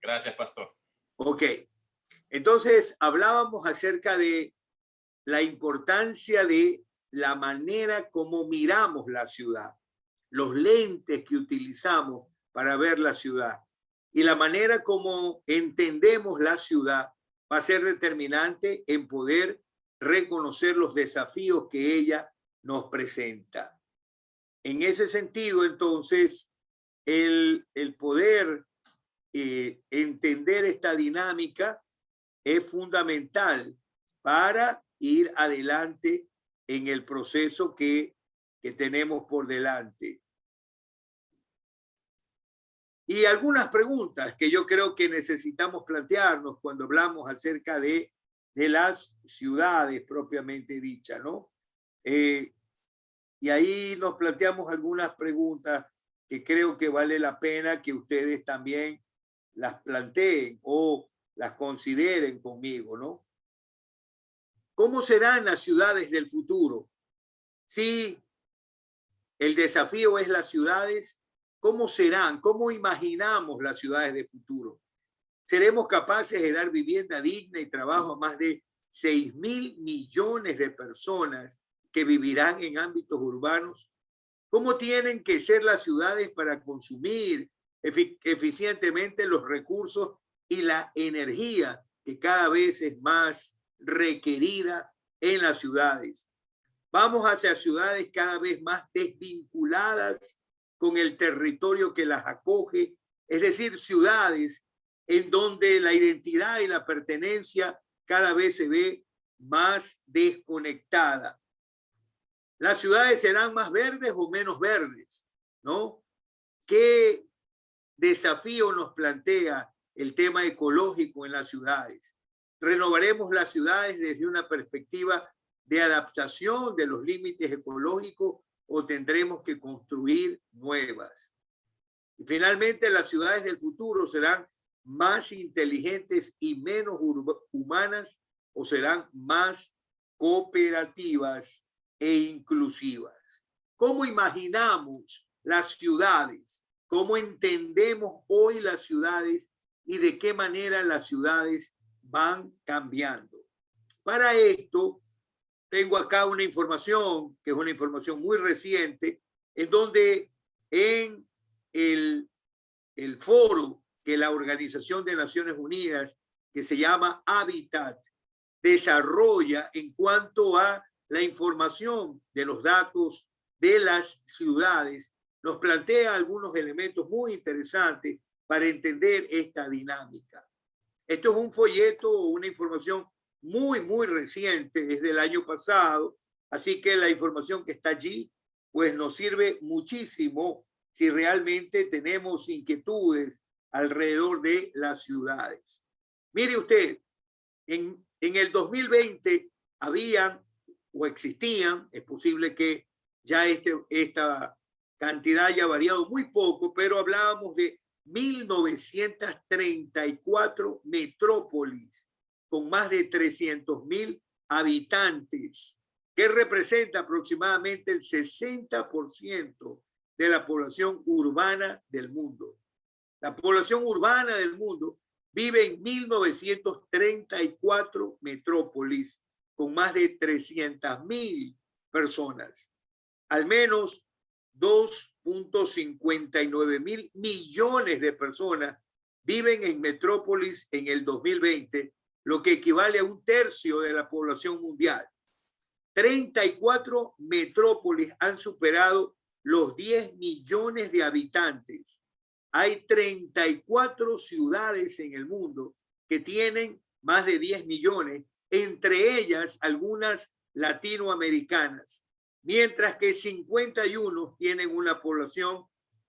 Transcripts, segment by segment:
Gracias, pastor. Ok. Entonces, hablábamos acerca de la importancia de la manera como miramos la ciudad, los lentes que utilizamos para ver la ciudad y la manera como entendemos la ciudad va a ser determinante en poder reconocer los desafíos que ella nos presenta. En ese sentido, entonces, el poder entender esta dinámica es fundamental para ir adelante en el proceso que tenemos por delante. Y algunas preguntas que yo creo que necesitamos plantearnos cuando hablamos acerca de las ciudades propiamente dichas, ¿no? Y ahí nos planteamos algunas preguntas que creo que vale la pena que ustedes también las planteen o las consideren conmigo, ¿no? ¿Cómo serán las ciudades del futuro? Si el desafío es las ciudades, ¿cómo serán? ¿Cómo imaginamos las ciudades del futuro? ¿Seremos capaces de dar vivienda digna y trabajo a más de 6.000 millones de personas que vivirán en ámbitos urbanos? ¿Cómo tienen que ser las ciudades para consumir eficientemente los recursos y la energía que cada vez es más requerida en las ciudades? Vamos hacia ciudades cada vez más desvinculadas con el territorio que las acoge, es decir, ciudades en donde la identidad y la pertenencia cada vez se ve más desconectada. ¿Las ciudades serán más verdes o menos verdes? ¿No? ¿Qué desafío nos plantea el tema ecológico en las ciudades? ¿Renovaremos las ciudades desde una perspectiva de adaptación de los límites ecológicos o tendremos que construir nuevas? Y finalmente, ¿las ciudades del futuro serán más inteligentes y menos humanas o serán más cooperativas e inclusivas? ¿Cómo imaginamos las ciudades? ¿Cómo entendemos hoy las ciudades y de qué manera las ciudades van cambiando? Para esto, tengo acá una información, que es una información muy reciente, en donde en el foro que la Organización de Naciones Unidas, que se llama Habitat, desarrolla en cuanto a la información de los datos de las ciudades, nos plantea algunos elementos muy interesantes para entender esta dinámica. Esto es un folleto o una información muy reciente, es del año pasado, así que la información que está allí pues nos sirve muchísimo si realmente tenemos inquietudes alrededor de las ciudades. Mire usted, en el 2020 habían o existían, es posible que ya esta cantidad haya variado muy poco, pero hablábamos de 1934 metrópolis con más de 300.000 habitantes, que representa aproximadamente el 60% de la población urbana del mundo. La población urbana del mundo vive en 1934 metrópolis con más de 300.000 personas. Al menos 2.59 mil millones de personas viven en metrópolis en el 2020, lo que equivale a 1/3 de la población mundial. 34 metrópolis han superado los 10 millones de habitantes. Hay 34 ciudades en el mundo que tienen más de 10 millones, entre ellas algunas latinoamericanas, mientras que 51 tienen una población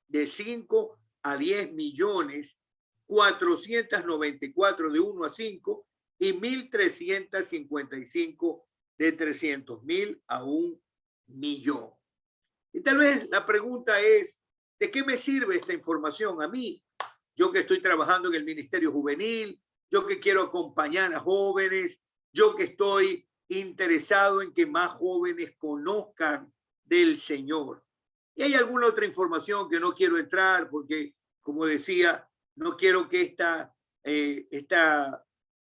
de 5 a 10 millones, 494 de 1 a 5 y 1.355 de 300.000 a 1 millón. Y tal vez la pregunta es, ¿de qué me sirve esta información a mí? Yo que estoy trabajando en el Ministerio Juvenil, yo que quiero acompañar a jóvenes, yo que estoy interesado en que más jóvenes conozcan del Señor. Y hay alguna otra información que no quiero entrar porque, como decía, no quiero que esta este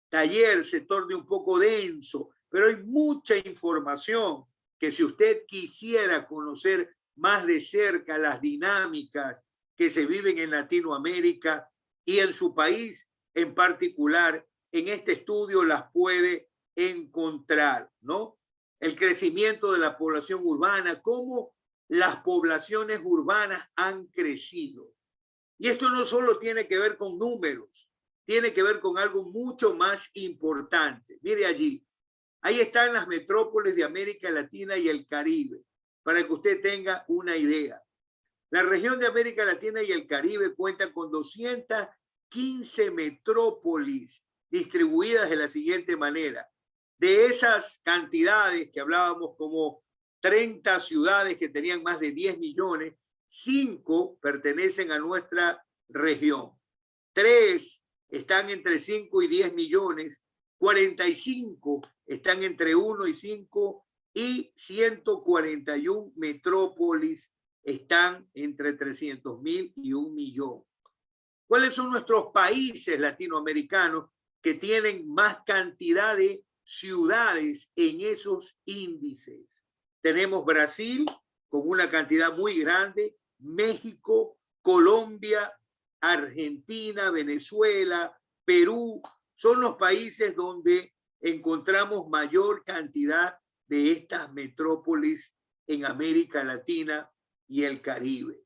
taller se torne un poco denso, pero hay mucha información que si usted quisiera conocer más de cerca las dinámicas que se viven en Latinoamérica y en su país en particular, en este estudio las puede encontrar, ¿no? El crecimiento de la población urbana, cómo las poblaciones urbanas han crecido. Y esto no solo tiene que ver con números, tiene que ver con algo mucho más importante. Mire allí, ahí están las metrópolis de América Latina y el Caribe, para que usted tenga una idea. La región de América Latina y el Caribe cuenta con 215 metrópolis distribuidas de la siguiente manera. De esas cantidades que hablábamos como 30 ciudades que tenían más de 10 millones, 5 pertenecen a nuestra región. 3 están entre 5 y 10 millones, 45 están entre 1 y 5 y 141 metrópolis están entre 300.000 y 1 millón. ¿Cuáles son nuestros países latinoamericanos que tienen más cantidad de ciudades en esos índices? Tenemos Brasil con una cantidad muy grande, México, Colombia, Argentina, Venezuela, Perú, son los países donde encontramos mayor cantidad de estas metrópolis en América Latina y el Caribe.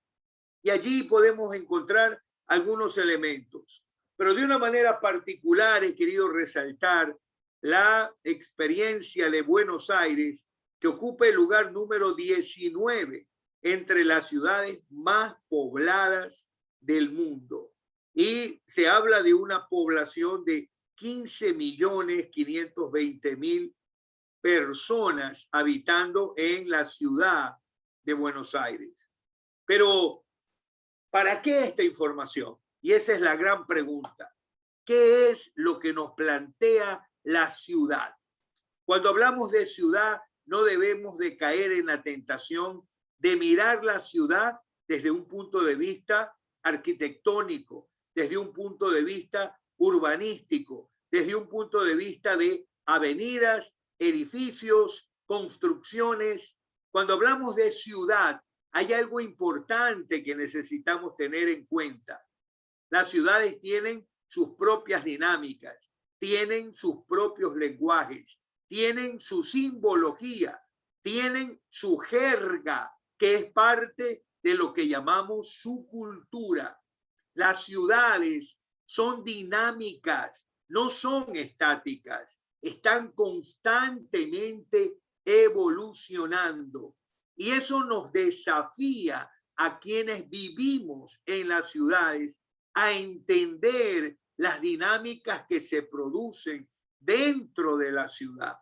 Y allí podemos encontrar algunos elementos, pero de una manera particular he querido resaltar la experiencia de Buenos Aires, que ocupa el lugar número 19 entre las ciudades más pobladas del mundo. Y se habla de una población de 15.520.000 personas habitando en la ciudad de Buenos Aires. Pero, ¿para qué esta información? Y esa es la gran pregunta. ¿Qué es lo que nos plantea la ciudad? Cuando hablamos de ciudad, no debemos de caer en la tentación de mirar la ciudad desde un punto de vista arquitectónico, desde un punto de vista urbanístico, desde un punto de vista de avenidas, edificios, construcciones. Cuando hablamos de ciudad, hay algo importante que necesitamos tener en cuenta. Las ciudades tienen sus propias dinámicas, tienen sus propios lenguajes, tienen su simbología, tienen su jerga, que es parte de lo que llamamos su cultura. Las ciudades son dinámicas, no son estáticas, están constantemente evolucionando. Y eso nos desafía a quienes vivimos en las ciudades a entender las dinámicas que se producen dentro de la ciudad.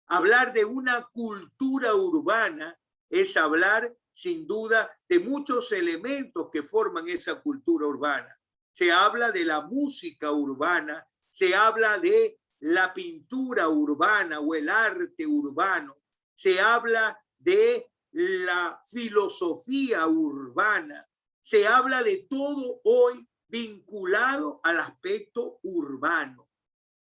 Hablar de una cultura urbana es hablar sin duda de muchos elementos que forman esa cultura urbana. Se habla de la música urbana, se habla de la pintura urbana o el arte urbano, se habla de la filosofía urbana, se habla de todo hoy vinculado al aspecto urbano.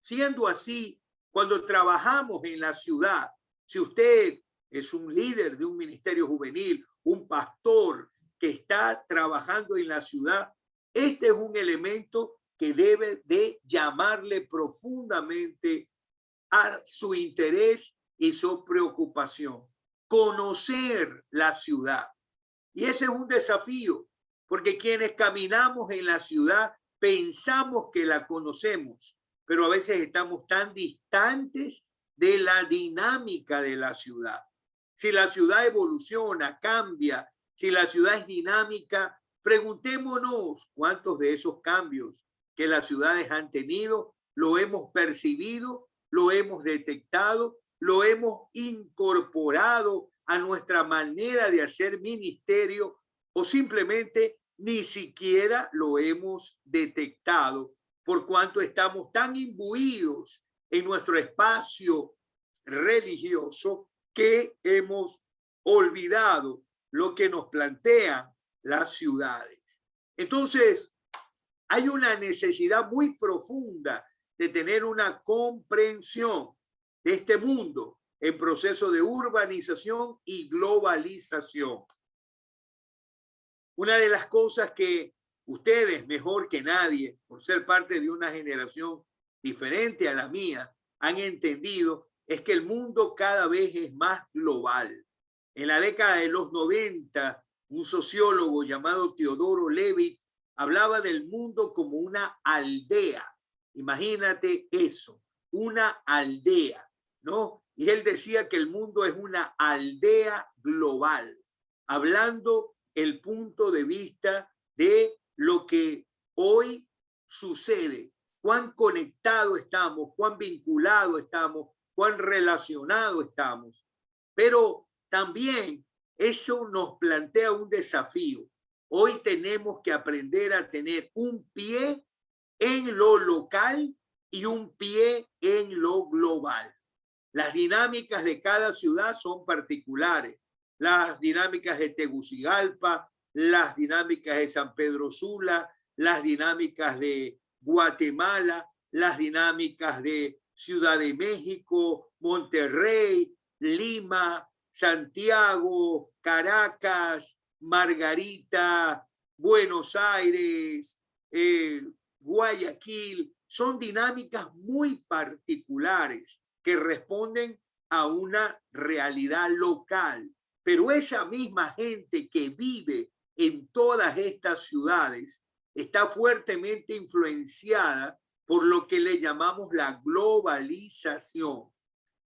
Siendo así, cuando trabajamos en la ciudad, si usted es un líder de un ministerio juvenil, un pastor que está trabajando en la ciudad, este es un elemento que debe de llamarle profundamente a su interés y su preocupación. Conocer la ciudad. Y ese es un desafío, porque quienes caminamos en la ciudad pensamos que la conocemos, pero a veces estamos tan distantes de la dinámica de la ciudad. Si la ciudad evoluciona, cambia, si la ciudad es dinámica, preguntémonos cuántos de esos cambios que las ciudades han tenido lo hemos percibido, lo hemos detectado, lo hemos incorporado a nuestra manera de hacer ministerio o simplemente ni siquiera lo hemos detectado por cuanto estamos tan imbuidos en nuestro espacio religioso que hemos olvidado lo que nos plantean las ciudades. Entonces, hay una necesidad muy profunda de tener una comprensión de este mundo en proceso de urbanización y globalización. Una de las cosas que ustedes, mejor que nadie, por ser parte de una generación diferente a la mía, han entendido es que el mundo cada vez es más global. En la década de los 90, un sociólogo llamado Teodoro Levitt hablaba del mundo como una aldea. Imagínate eso, una aldea, ¿no? Y él decía que el mundo es una aldea global, hablando el punto de vista de lo que hoy sucede, cuán conectados estamos, cuán vinculados estamos, cuán relacionados estamos. Pero también eso nos plantea un desafío. Hoy tenemos que aprender a tener un pie en lo local y un pie en lo global. Las dinámicas de cada ciudad son particulares. Las dinámicas de Tegucigalpa, las dinámicas de San Pedro Sula, las dinámicas de Guatemala, las dinámicas de Ciudad de México, Monterrey, Lima, Santiago, Caracas, Margarita, Buenos Aires, Guayaquil, son dinámicas muy particulares que responden a una realidad local. Pero esa misma gente que vive en todas estas ciudades está fuertemente influenciada por lo que le llamamos la globalización.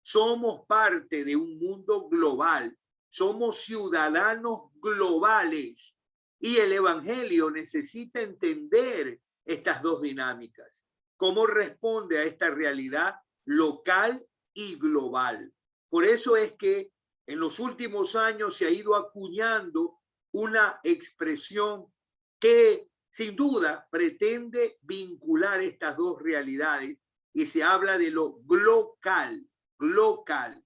Somos parte de un mundo global, somos ciudadanos globales y el evangelio necesita entender estas dos dinámicas. ¿Cómo responde a esta realidad local y global? Por eso es que en los últimos años se ha ido acuñando una expresión que sin duda pretende vincular estas dos realidades y se habla de lo global, global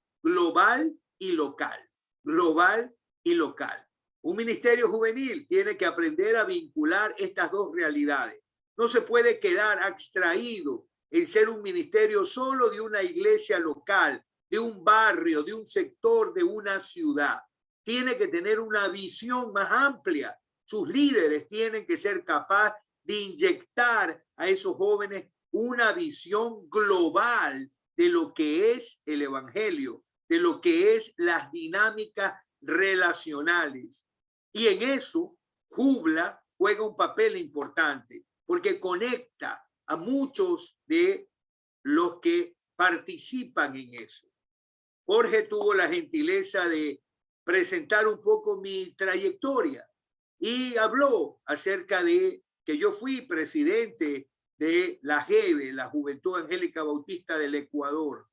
y local, global y local. Un ministerio juvenil tiene que aprender a vincular estas dos realidades. No se puede quedar abstraído en ser un ministerio solo de una iglesia local, de un barrio, de un sector, de una ciudad. Tiene que tener una visión más amplia. Sus líderes tienen que ser capaces de inyectar a esos jóvenes una visión global de lo que es el evangelio, de lo que es las dinámicas relacionales. Y en eso, Jubla juega un papel importante porque conecta a muchos de los que participan en eso. Jorge tuvo la gentileza de presentar un poco mi trayectoria y habló acerca de que yo fui presidente de la JEBE, la Juventud Evangélica Bautista del Ecuador,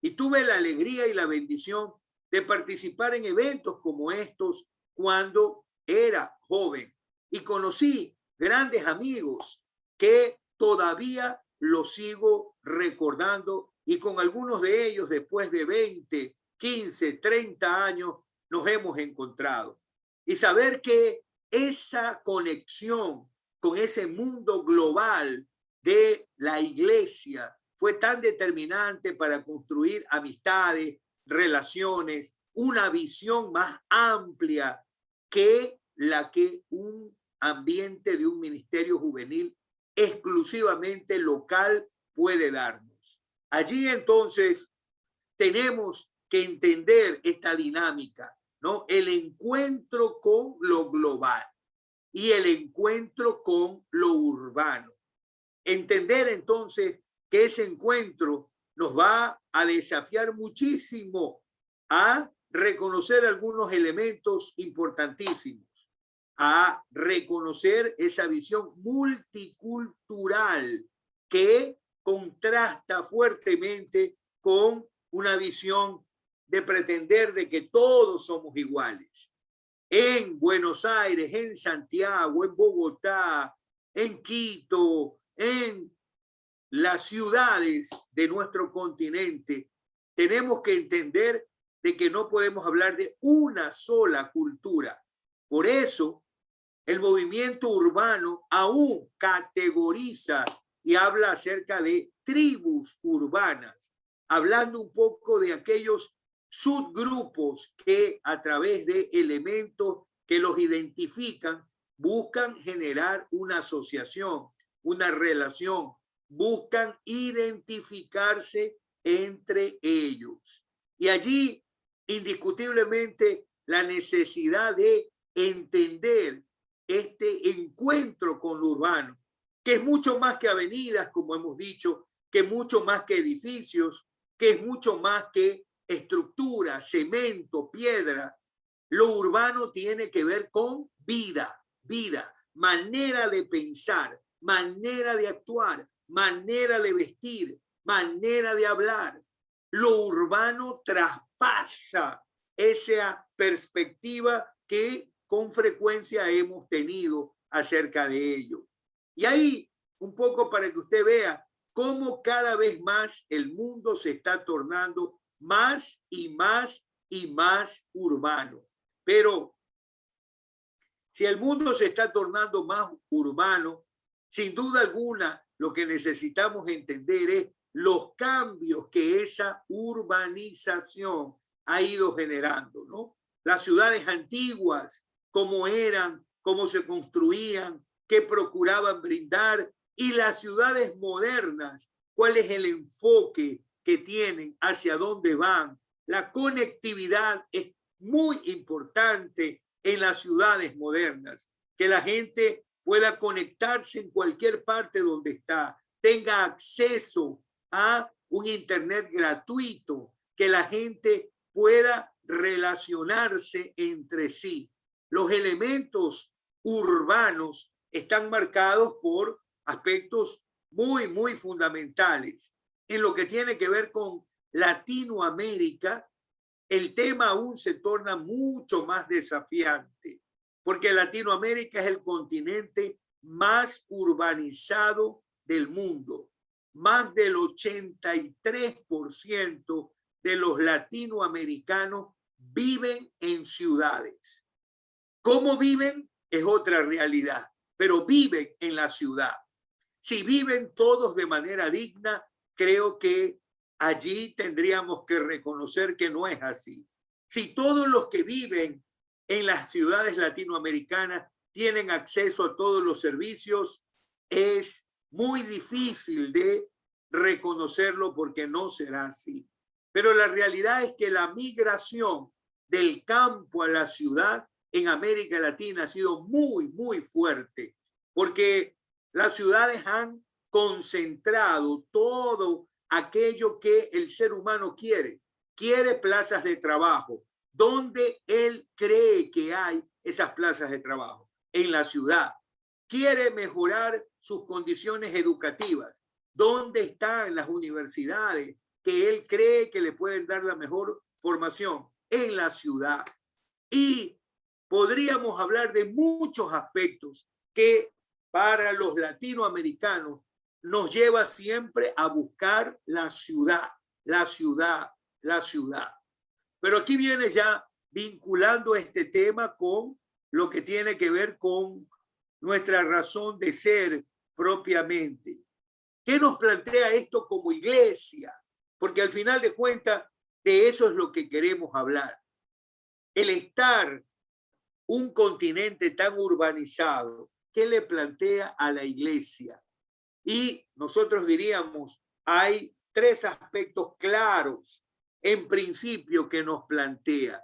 y tuve la alegría y la bendición de participar en eventos como estos cuando era joven y conocí grandes amigos que todavía los sigo recordando y con algunos de ellos después de 20, 15, 30 años nos hemos encontrado. Y saber que esa conexión con ese mundo global de la iglesia fue tan determinante para construir amistades, relaciones, una visión más amplia que la que un ambiente de un ministerio juvenil exclusivamente local puede darnos. Allí entonces tenemos que entender esta dinámica, ¿no? El encuentro con lo global y el encuentro con lo urbano. Entender entonces que ese encuentro nos va a desafiar muchísimo a reconocer algunos elementos importantísimos, a reconocer esa visión multicultural que contrasta fuertemente con una visión de pretender de que todos somos iguales. En Buenos Aires, en Santiago, en Bogotá, en Quito, en las ciudades de nuestro continente, tenemos que entender de que no podemos hablar de una sola cultura. Por eso, el movimiento urbano aún categoriza y habla acerca de tribus urbanas, hablando un poco de aquellos subgrupos que a través de elementos que los identifican buscan generar una asociación, una relación, buscan identificarse entre ellos. Y allí, indiscutiblemente, la necesidad de entender este encuentro con lo urbano, que es mucho más que avenidas, como hemos dicho, que es mucho más que edificios, que es mucho más que estructura, cemento, piedra. Lo urbano tiene que ver con vida, manera de pensar, manera de actuar, manera de vestir, manera de hablar. Lo urbano traspasa esa perspectiva que con frecuencia hemos tenido acerca de ello. Y ahí, un poco para que usted vea cómo cada vez más el mundo se está tornando más y más y más urbano. Pero si el mundo se está tornando más urbano, sin duda alguna, lo que necesitamos entender es los cambios que esa urbanización ha ido generando, ¿no? Las ciudades antiguas, cómo eran, cómo se construían, qué procuraban brindar, y las ciudades modernas, cuál es el enfoque que tienen, hacia dónde van. La conectividad es muy importante en las ciudades modernas, que la gente pueda conectarse en cualquier parte donde está, tenga acceso a un internet gratuito, que la gente pueda relacionarse entre sí. Los elementos urbanos están marcados por aspectos muy fundamentales. En lo que tiene que ver con Latinoamérica, el tema aún se torna mucho más desafiante, porque Latinoamérica es el continente más urbanizado del mundo. Más del 83% de los latinoamericanos viven en ciudades. ¿Cómo viven? Es otra realidad, pero viven en la ciudad. Si viven todos de manera digna, creo que allí tendríamos que reconocer que no es así. Si todos los que viven en las ciudades latinoamericanas tienen acceso a todos los servicios, es muy difícil de reconocerlo porque no será así. Pero la realidad es que la migración del campo a la ciudad en América Latina ha sido muy fuerte, porque las ciudades han concentrado todo aquello que el ser humano quiere. Quiere plazas de trabajo. ¿Dónde él cree que hay esas plazas de trabajo? En la ciudad. Quiere mejorar sus condiciones educativas. ¿Dónde están las universidades que él cree que le pueden dar la mejor formación? En la ciudad. Y podríamos hablar de muchos aspectos que para los latinoamericanos nos lleva siempre a buscar la ciudad. Pero aquí viene ya vinculando este tema con lo que tiene que ver con nuestra razón de ser propiamente. ¿Qué nos plantea esto como iglesia? Porque al final de cuentas, de eso es lo que queremos hablar. El estar un continente tan urbanizado, ¿qué le plantea a la iglesia? Y nosotros diríamos, hay tres aspectos claros en principio que nos plantea.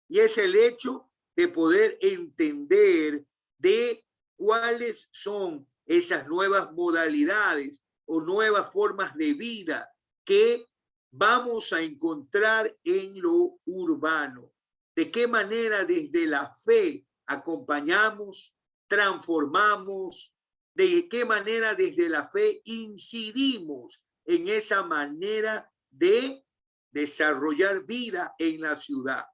Y es el hecho de poder entender de cuáles son esas nuevas modalidades o nuevas formas de vida que vamos a encontrar en lo urbano. De qué manera desde la fe acompañamos, transformamos, de qué manera desde la fe incidimos en esa manera de desarrollar vida en la ciudad.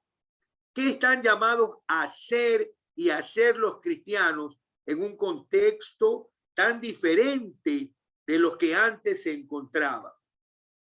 ¿Qué están llamados a hacer y a hacer los cristianos en un contexto tan diferente de los que antes se encontraban?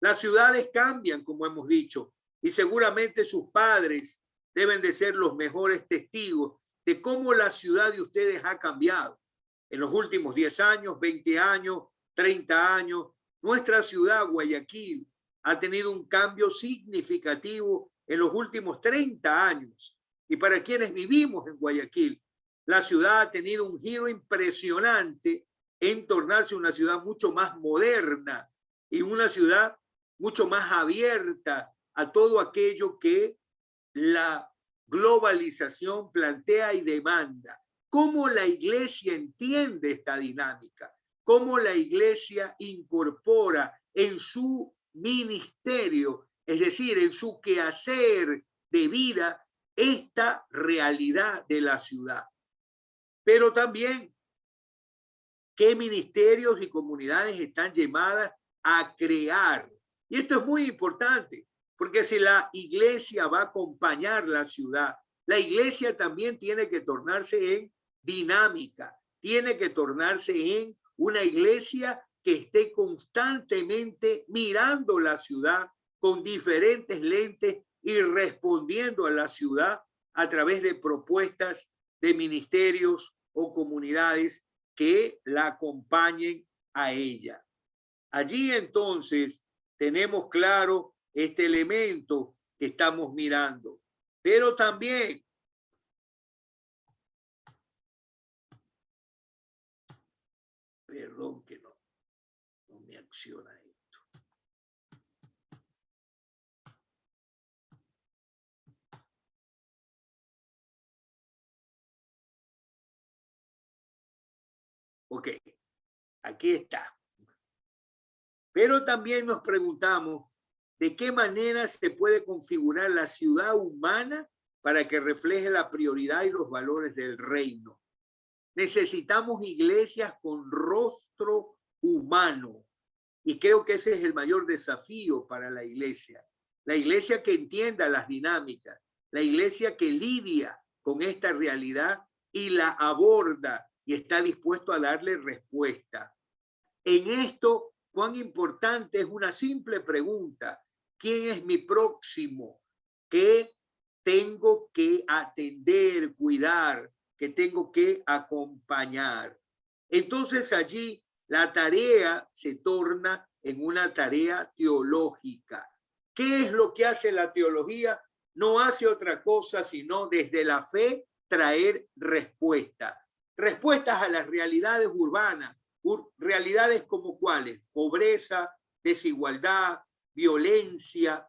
Las ciudades cambian, como hemos dicho, y seguramente sus padres deben de ser los mejores testigos de cómo la ciudad de ustedes ha cambiado en los últimos 10 años, 20 años, 30 años. Nuestra ciudad, Guayaquil, ha tenido un cambio significativo en los últimos 30 años. Y para quienes vivimos en Guayaquil, la ciudad ha tenido un giro impresionante en tornarse una ciudad mucho más moderna y una ciudad mucho más abierta a todo aquello que la globalización plantea y demanda. ¿Cómo la iglesia entiende esta dinámica? ¿Cómo la iglesia incorpora en su ministerio, es decir, en su quehacer de vida, esta realidad de la ciudad? Pero también, ¿qué ministerios y comunidades están llamadas a crear? Y esto es muy importante, porque si la iglesia va a acompañar la ciudad, la iglesia también tiene que tornarse en dinámica, tiene que tornarse en una iglesia que esté constantemente mirando la ciudad con diferentes lentes y respondiendo a la ciudad a través de propuestas de ministerios o comunidades que la acompañen a ella. Allí entonces tenemos claro este elemento que estamos mirando, pero también perdón que no me acciona esto. Ok, aquí está. Pero también nos preguntamos de qué manera se puede configurar la ciudad humana para que refleje la prioridad y los valores del reino. Necesitamos iglesias con rostro humano. Y creo que ese es el mayor desafío para la iglesia. La iglesia que entienda las dinámicas, la iglesia que lidia con esta realidad y la aborda y está dispuesto a darle respuesta. En esto, cuán importante es una simple pregunta: ¿quién es mi próximo? ¿Qué tengo que atender, cuidar? ¿Que tengo que acompañar? Entonces allí la tarea se torna en una tarea teológica. ¿Qué es lo que hace la teología? No hace otra cosa sino desde la fe traer respuestas. Respuestas a las realidades urbanas. Realidades como cuáles: pobreza, desigualdad, violencia,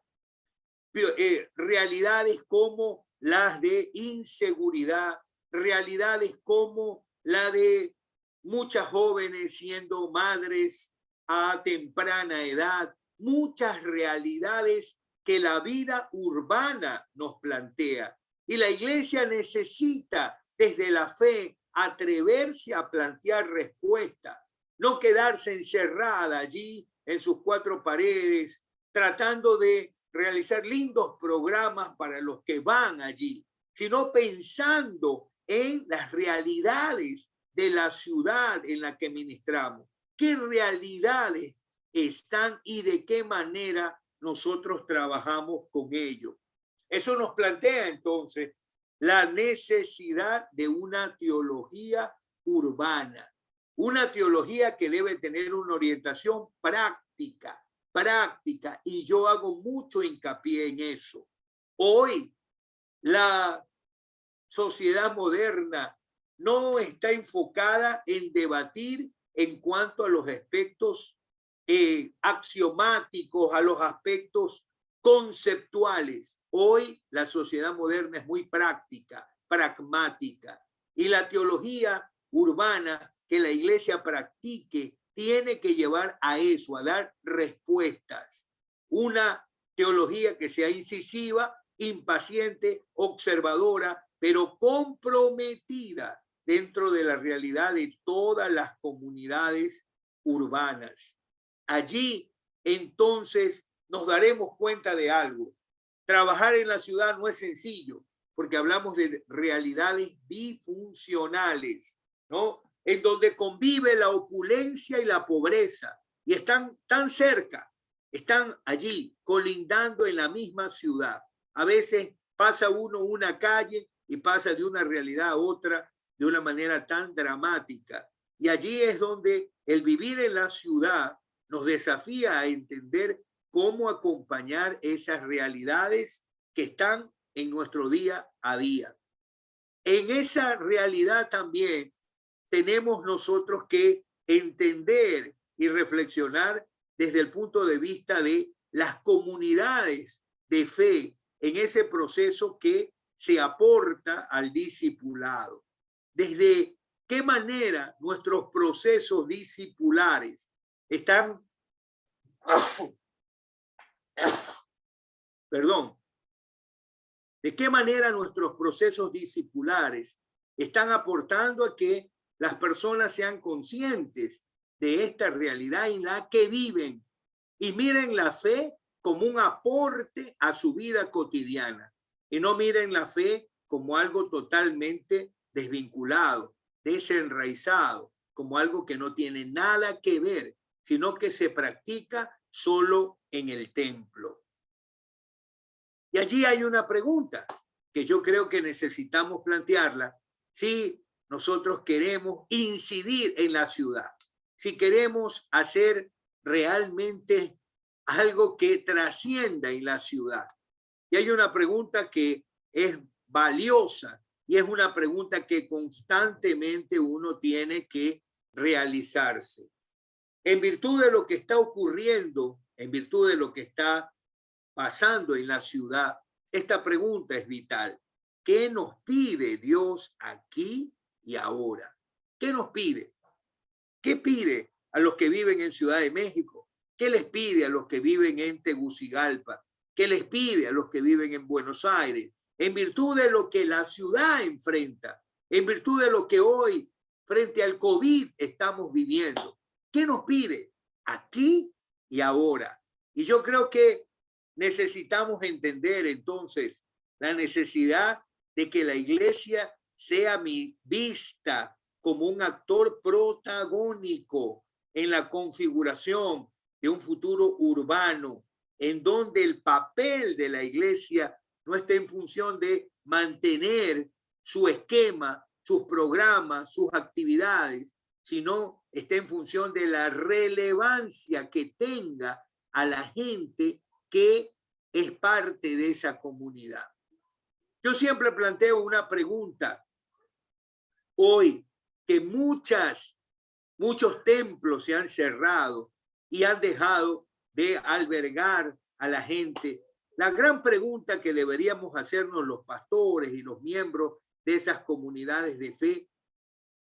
realidades como las de inseguridad, realidades como la de muchas jóvenes siendo madres a temprana edad, muchas realidades que la vida urbana nos plantea. Y la iglesia necesita desde la fe atreverse a plantear respuestas, no quedarse encerrada allí en sus cuatro paredes, tratando de realizar lindos programas para los que van allí, sino pensando en las realidades de la ciudad en la que ministramos. ¿Qué realidades están y de qué manera nosotros trabajamos con ellos? Eso nos plantea entonces la necesidad de una teología urbana, una teología que debe tener una orientación práctica, y yo hago mucho hincapié en eso. Hoy la sociedad moderna no está enfocada en debatir en cuanto a los aspectos axiomáticos, a los aspectos conceptuales. Hoy la sociedad moderna es muy práctica, pragmática, y la teología urbana que la iglesia practique tiene que llevar a eso, a dar respuestas. Una teología que sea incisiva, impaciente, observadora, pero comprometida dentro de la realidad de todas las comunidades urbanas. Allí, entonces, nos daremos cuenta de algo. Trabajar en la ciudad no es sencillo, porque hablamos de realidades bifuncionales, ¿no? En donde convive la opulencia y la pobreza, y están tan cerca, están allí, colindando en la misma ciudad. A veces pasa uno una calle y pasa de una realidad a otra de una manera tan dramática. Y allí es donde el vivir en la ciudad nos desafía a entender cómo acompañar esas realidades que están en nuestro día a día. En esa realidad también tenemos nosotros que entender y reflexionar desde el punto de vista de las comunidades de fe en ese proceso que se aporta al discipulado. Desde qué manera nuestros procesos discipulares están, perdón, de qué manera nuestros procesos discipulares están aportando a que las personas sean conscientes de esta realidad en la que viven y miren la fe como un aporte a su vida cotidiana y no miren la fe como algo totalmente desvinculado, desenraizado, como algo que no tiene nada que ver, sino que se practica solo en el templo. Y allí hay una pregunta que yo creo que necesitamos plantearla si nosotros queremos incidir en la ciudad, si queremos hacer realmente algo que trascienda en la ciudad. Y hay una pregunta que es valiosa y es una pregunta que constantemente uno tiene que realizarse. En virtud de lo que está ocurriendo, en virtud de lo que está pasando en la ciudad, esta pregunta es vital. ¿Qué nos pide Dios aquí y ahora? ¿Qué nos pide? ¿Qué pide a los que viven en Ciudad de México? ¿Qué les pide a los que viven en Tegucigalpa? ¿Qué les pide a los que viven en Buenos Aires? En virtud de lo que la ciudad enfrenta, en virtud de lo que hoy frente al COVID estamos viviendo. ¿Qué nos pide aquí y ahora? Y yo creo que necesitamos entender entonces la necesidad de que la iglesia sea vista como un actor protagónico en la configuración de un futuro urbano, en donde el papel de la iglesia no esté en función de mantener su esquema, sus programas, sus actividades, sino esté en función de la relevancia que tenga a la gente que es parte de esa comunidad. Yo siempre planteo una pregunta. Hoy que muchos templos se han cerrado y han dejado de albergar a la gente, la gran pregunta que deberíamos hacernos los pastores y los miembros de esas comunidades de fe,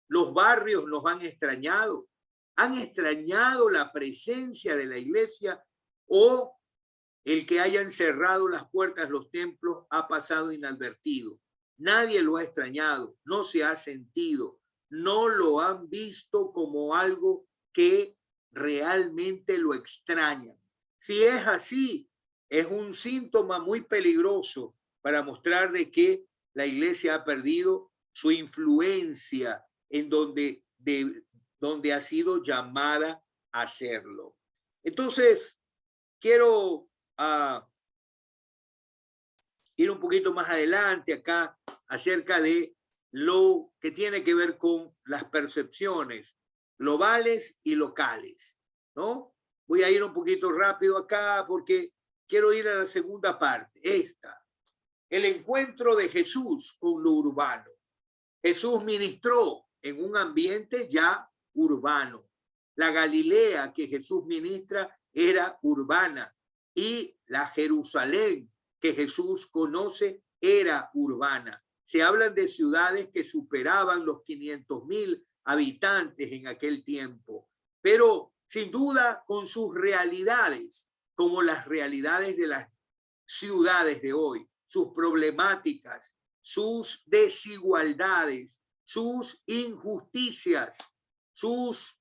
¿los barrios nos han extrañado? ¿Han extrañado la presencia de la iglesia o el que hayan cerrado las puertas los templos ha pasado inadvertido? Nadie lo ha extrañado, no se ha sentido, no lo han visto como algo que realmente lo extraña. Si es así, es un síntoma muy peligroso para mostrar de que la iglesia ha perdido su influencia en donde ha sido llamada a hacerlo. Entonces, quiero ir un poquito más adelante acá acerca de lo que tiene que ver con las percepciones globales y locales, ¿no? Voy a ir un poquito rápido acá porque quiero ir a la segunda parte, esta. El encuentro de Jesús con lo urbano. Jesús ministró en un ambiente ya urbano. La Galilea que Jesús ministra era urbana y la Jerusalén que Jesús conoce era urbana. Se hablan de ciudades que superaban los 500,000 habitantes en aquel tiempo, pero sin duda con sus realidades, como las realidades de las ciudades de hoy, sus problemáticas, sus desigualdades, sus injusticias, sus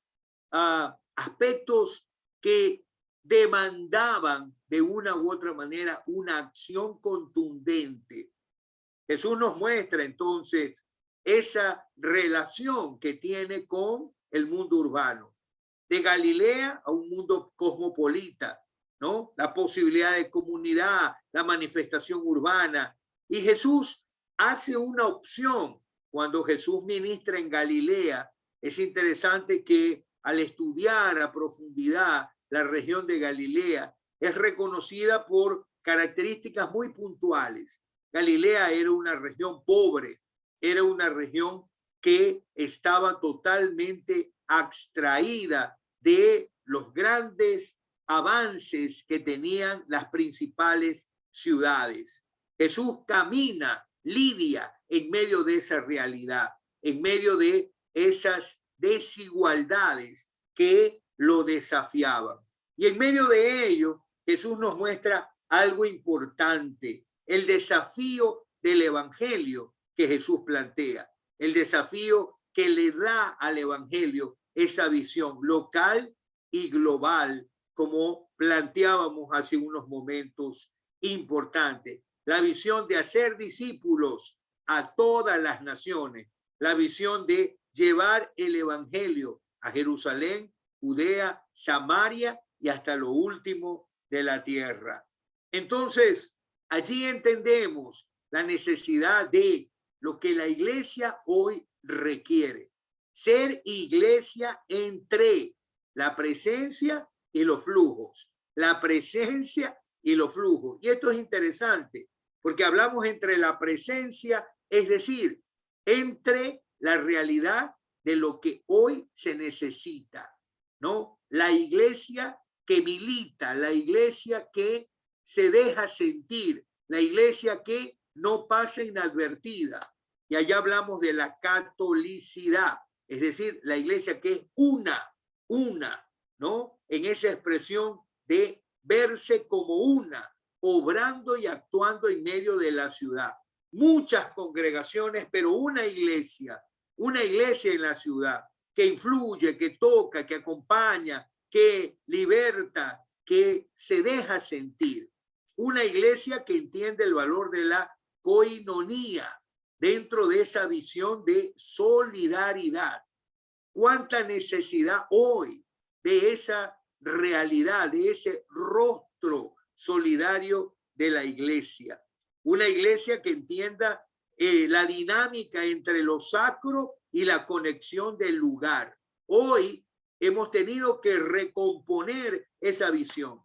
aspectos que demandaban de una u otra manera una acción contundente. Jesús nos muestra entonces esa relación que tiene con el mundo urbano, de Galilea a un mundo cosmopolita, ¿no? La posibilidad de comunidad, la manifestación urbana. Y Jesús hace una opción cuando Jesús ministra en Galilea. Es interesante que al estudiar a profundidad la región de Galilea, es reconocida por características muy puntuales. Galilea era una región pobre, era una región que estaba totalmente abstraída de los grandes avances que tenían las principales ciudades. Jesús camina, lidia en medio de esa realidad, en medio de esas desigualdades que lo desafiaban. Y en medio de ello, Jesús nos muestra algo importante, el desafío del evangelio que Jesús plantea, el desafío que le da al evangelio esa visión local y global, como planteábamos hace unos momentos importantes. La visión de hacer discípulos a todas las naciones, la visión de llevar el evangelio a Jerusalén, Judea, Samaria y hasta lo último de la tierra. Entonces, allí entendemos la necesidad de lo que la iglesia hoy requiere. Ser iglesia entre la presencia y los flujos. La presencia y los flujos. Y esto es interesante porque hablamos entre la presencia, es decir, entre la realidad de lo que hoy se necesita, ¿no? La iglesia que milita, la iglesia que se deja sentir, la iglesia que no pasa inadvertida. Y allá hablamos de la catolicidad, es decir, la iglesia que es una, ¿no? En esa expresión de verse como una, obrando y actuando en medio de la ciudad. Muchas congregaciones, pero una iglesia en la ciudad que influye, que toca, que acompaña, que liberta, que se deja sentir. Una iglesia que entiende el valor de la coinonía dentro de esa visión de solidaridad. ¿Cuánta necesidad hoy de esa realidad, de ese rostro solidario de la iglesia? Una iglesia que entienda la dinámica entre lo sacro y la conexión del lugar. Hoy hemos tenido que recomponer esa visión.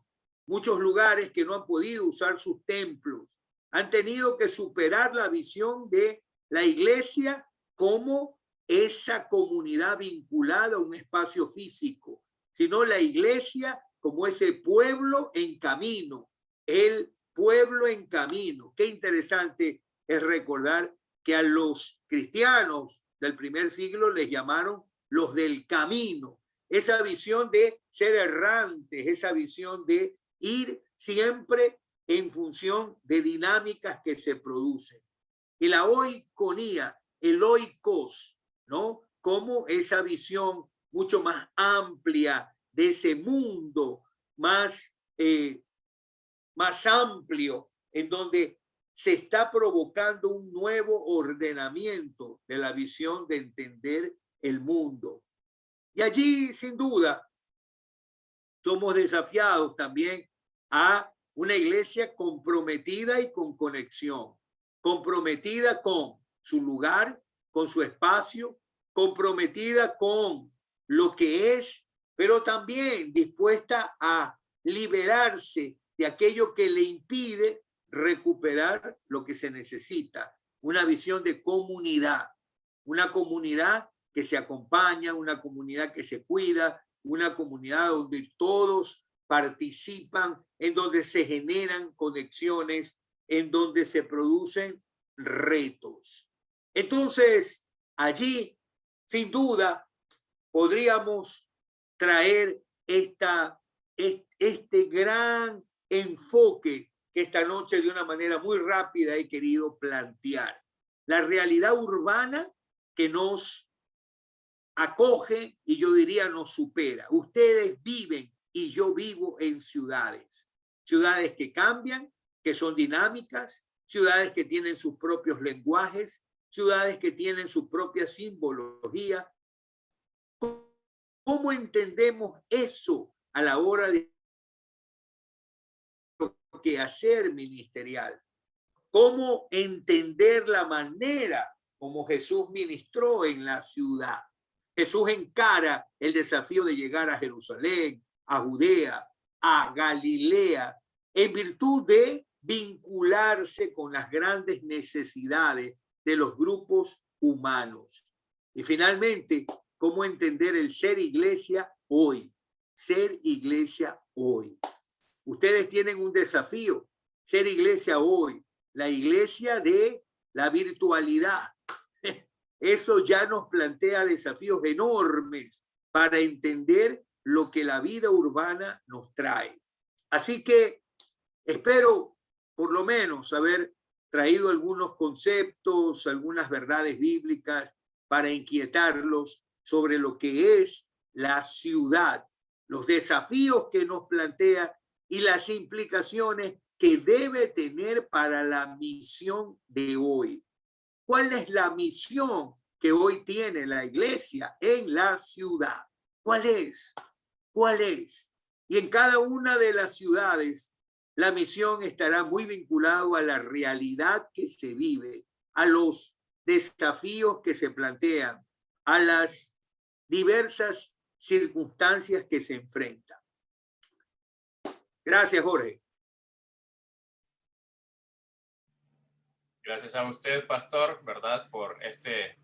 Muchos lugares que no han podido usar sus templos han tenido que superar la visión de la iglesia como esa comunidad vinculada a un espacio físico, sino la iglesia como ese pueblo en camino, el pueblo en camino. Qué interesante es recordar que a los cristianos del primer siglo les llamaron los del camino. Esa visión de ser errantes, esa visión de ir siempre en función de dinámicas que se producen. Y la oikonía, el oikos, ¿no? Como esa visión mucho más amplia de ese mundo más amplio, en donde se está provocando un nuevo ordenamiento de la visión de entender el mundo. Y allí, sin duda, somos desafiados también a una iglesia comprometida y con conexión, comprometida con su lugar, con su espacio, comprometida con lo que es, pero también dispuesta a liberarse de aquello que le impide recuperar lo que se necesita, una visión de comunidad, una comunidad que se acompaña, una comunidad que se cuida, una comunidad donde todos participan, en donde se generan conexiones, en donde se producen retos. Entonces, allí, sin duda, podríamos traer este gran enfoque que esta noche de una manera muy rápida he querido plantear. La realidad urbana que nos acoge y yo diría nos supera. Ustedes viven y yo vivo en ciudades. Ciudades que cambian, que son dinámicas, ciudades que tienen sus propios lenguajes, ciudades que tienen su propia simbología. ¿Cómo entendemos eso a la hora de lo que hacer ministerial? cómo entender la manera como Jesús ministró en la ciudad. Jesús encara el desafío de llegar a Jerusalén, a Judea, a Galilea, en virtud de vincularse con las grandes necesidades de los grupos humanos. Y finalmente, cómo entender el ser iglesia hoy. Ser iglesia hoy. Ustedes tienen un desafío, ser iglesia hoy, la iglesia de la virtualidad. Eso ya nos plantea desafíos enormes para entender lo que la vida urbana nos trae. Así que espero por lo menos haber traído algunos conceptos, algunas verdades bíblicas para inquietarlos sobre lo que es la ciudad, los desafíos que nos plantea y las implicaciones que debe tener para la misión de hoy. ¿Cuál es la misión que hoy tiene la iglesia en la ciudad? ¿Cuál es? ¿Cuál es? Y en cada una de las ciudades, la misión estará muy vinculada a la realidad que se vive, a los desafíos que se plantean, a las diversas circunstancias que se enfrentan. Gracias, Jorge. Gracias a usted, pastor, ¿verdad? Por este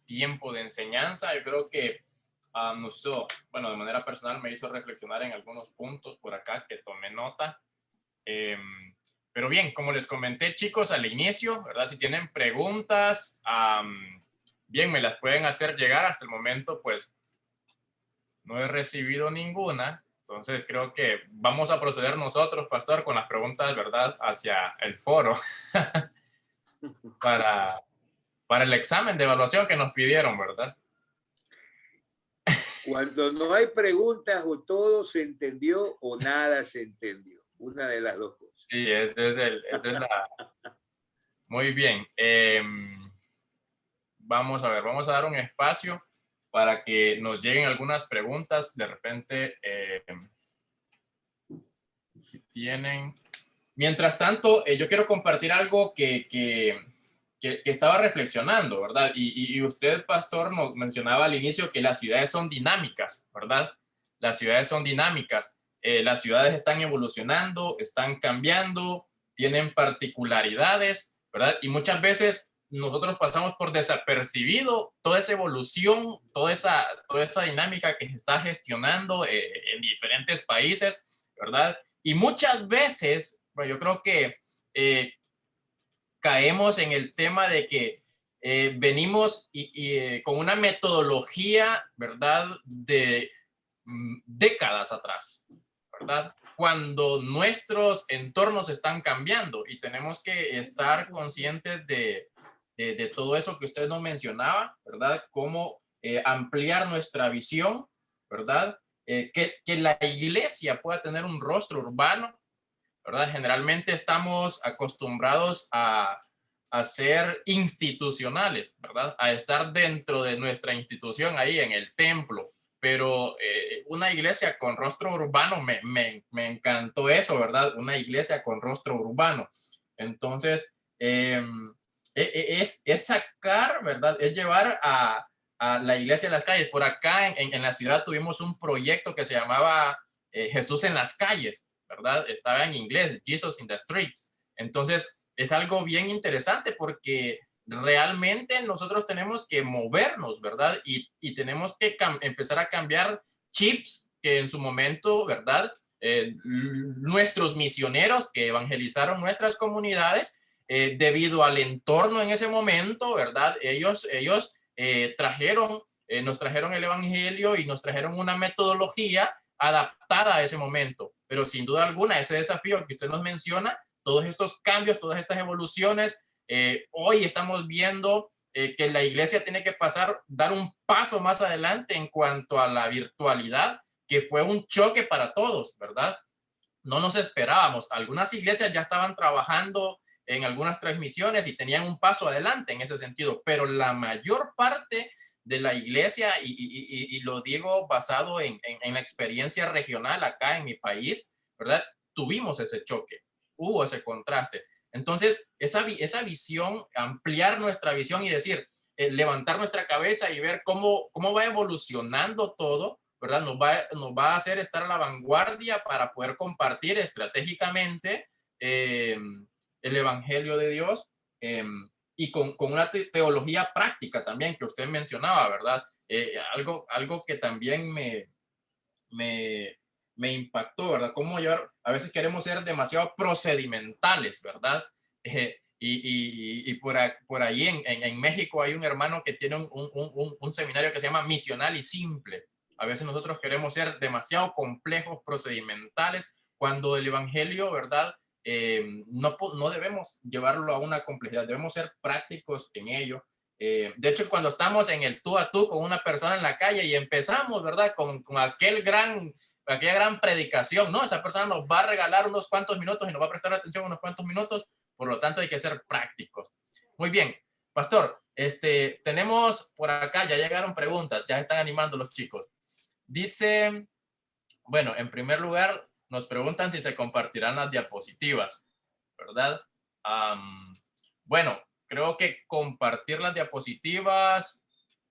tiempo de enseñanza. Yo creo que nos hizo, bueno, de manera personal me hizo reflexionar en algunos puntos por acá que tomé nota. Pero bien, como les comenté, chicos, al inicio, ¿verdad? Si tienen preguntas, bien, me las pueden hacer llegar. Hasta el momento, pues, no he recibido ninguna. Entonces, creo que vamos a proceder nosotros, pastor, con las preguntas, ¿verdad? Hacia el foro para el examen de evaluación que nos pidieron, ¿verdad? Cuando no hay preguntas, o todo se entendió o nada se entendió. Una de las dos cosas. Sí, esa es la... Muy bien. Vamos a ver, vamos a dar un espacio para que nos lleguen algunas preguntas. De repente, si tienen... Mientras tanto, yo quiero compartir algo que estaba reflexionando, ¿verdad? Y usted, pastor, nos mencionaba al inicio que las ciudades son dinámicas, ¿verdad? Las ciudades son dinámicas. Las ciudades están evolucionando, están cambiando, tienen particularidades, ¿verdad? Y muchas veces nosotros pasamos por desapercibido toda esa evolución, toda esa dinámica que se está gestionando en diferentes países, ¿verdad? Y muchas veces, bueno, yo creo que caemos en el tema de que venimos con una metodología, ¿verdad?, de décadas atrás, ¿verdad? Cuando nuestros entornos están cambiando y tenemos que estar conscientes de todo eso que usted nos mencionaba, ¿verdad? Cómo ampliar nuestra visión, ¿verdad? Que la iglesia pueda tener un rostro urbano, ¿verdad? Generalmente estamos acostumbrados a ser institucionales, ¿verdad? A estar dentro de nuestra institución ahí en el templo, pero una iglesia con rostro urbano, me encantó eso, ¿verdad? Una iglesia con rostro urbano. Entonces, es sacar, ¿verdad? Es llevar a la iglesia a las calles. Por acá en la ciudad tuvimos un proyecto que se llamaba Jesús en las calles, ¿verdad? Estaba en inglés, Jesus in the Streets. Entonces, es algo bien interesante porque realmente nosotros tenemos que movernos, ¿verdad? Y tenemos que empezar a cambiar chips que en su momento, ¿verdad? Nuestros misioneros que evangelizaron nuestras comunidades, debido al entorno en ese momento, ¿verdad? Ellos nos trajeron el evangelio y nos trajeron una metodología adaptada a ese momento, pero sin duda alguna ese desafío que usted nos menciona, todos estos cambios, todas estas evoluciones, hoy estamos viendo que la iglesia tiene que dar un paso más adelante en cuanto a la virtualidad, que fue un choque para todos, ¿verdad? No nos esperábamos. Algunas iglesias ya estaban trabajando en algunas transmisiones y tenían un paso adelante en ese sentido, pero la mayor parte de la iglesia, y lo digo basado en la experiencia regional acá en mi país, ¿verdad? Tuvimos ese choque, hubo ese contraste. Entonces, esa visión, ampliar nuestra visión y decir, levantar nuestra cabeza y ver cómo va evolucionando todo, ¿verdad? Nos va a hacer estar a la vanguardia para poder compartir estratégicamente el Evangelio de Dios, y con una teología práctica también que usted mencionaba, ¿verdad? Algo que también me impactó, ¿verdad? Cómo a veces queremos ser demasiado procedimentales, ¿verdad? Y por ahí en México hay un hermano que tiene un seminario que se llama Misional y Simple. A veces nosotros queremos ser demasiado complejos, procedimentales, cuando el Evangelio, ¿verdad? No debemos llevarlo a una complejidad, debemos ser prácticos en ello. De hecho, cuando estamos en el tú a tú con una persona en la calle y empezamos, ¿verdad? Con aquella gran predicación, ¿no? Esa persona nos va a regalar unos cuantos minutos y nos va a prestar atención unos cuantos minutos, por lo tanto hay que ser prácticos. Muy bien, pastor, tenemos por acá, ya llegaron preguntas, ya están animando los chicos. Dice, bueno, en primer lugar, nos preguntan si se compartirán las diapositivas, ¿verdad? Bueno, creo que compartir las diapositivas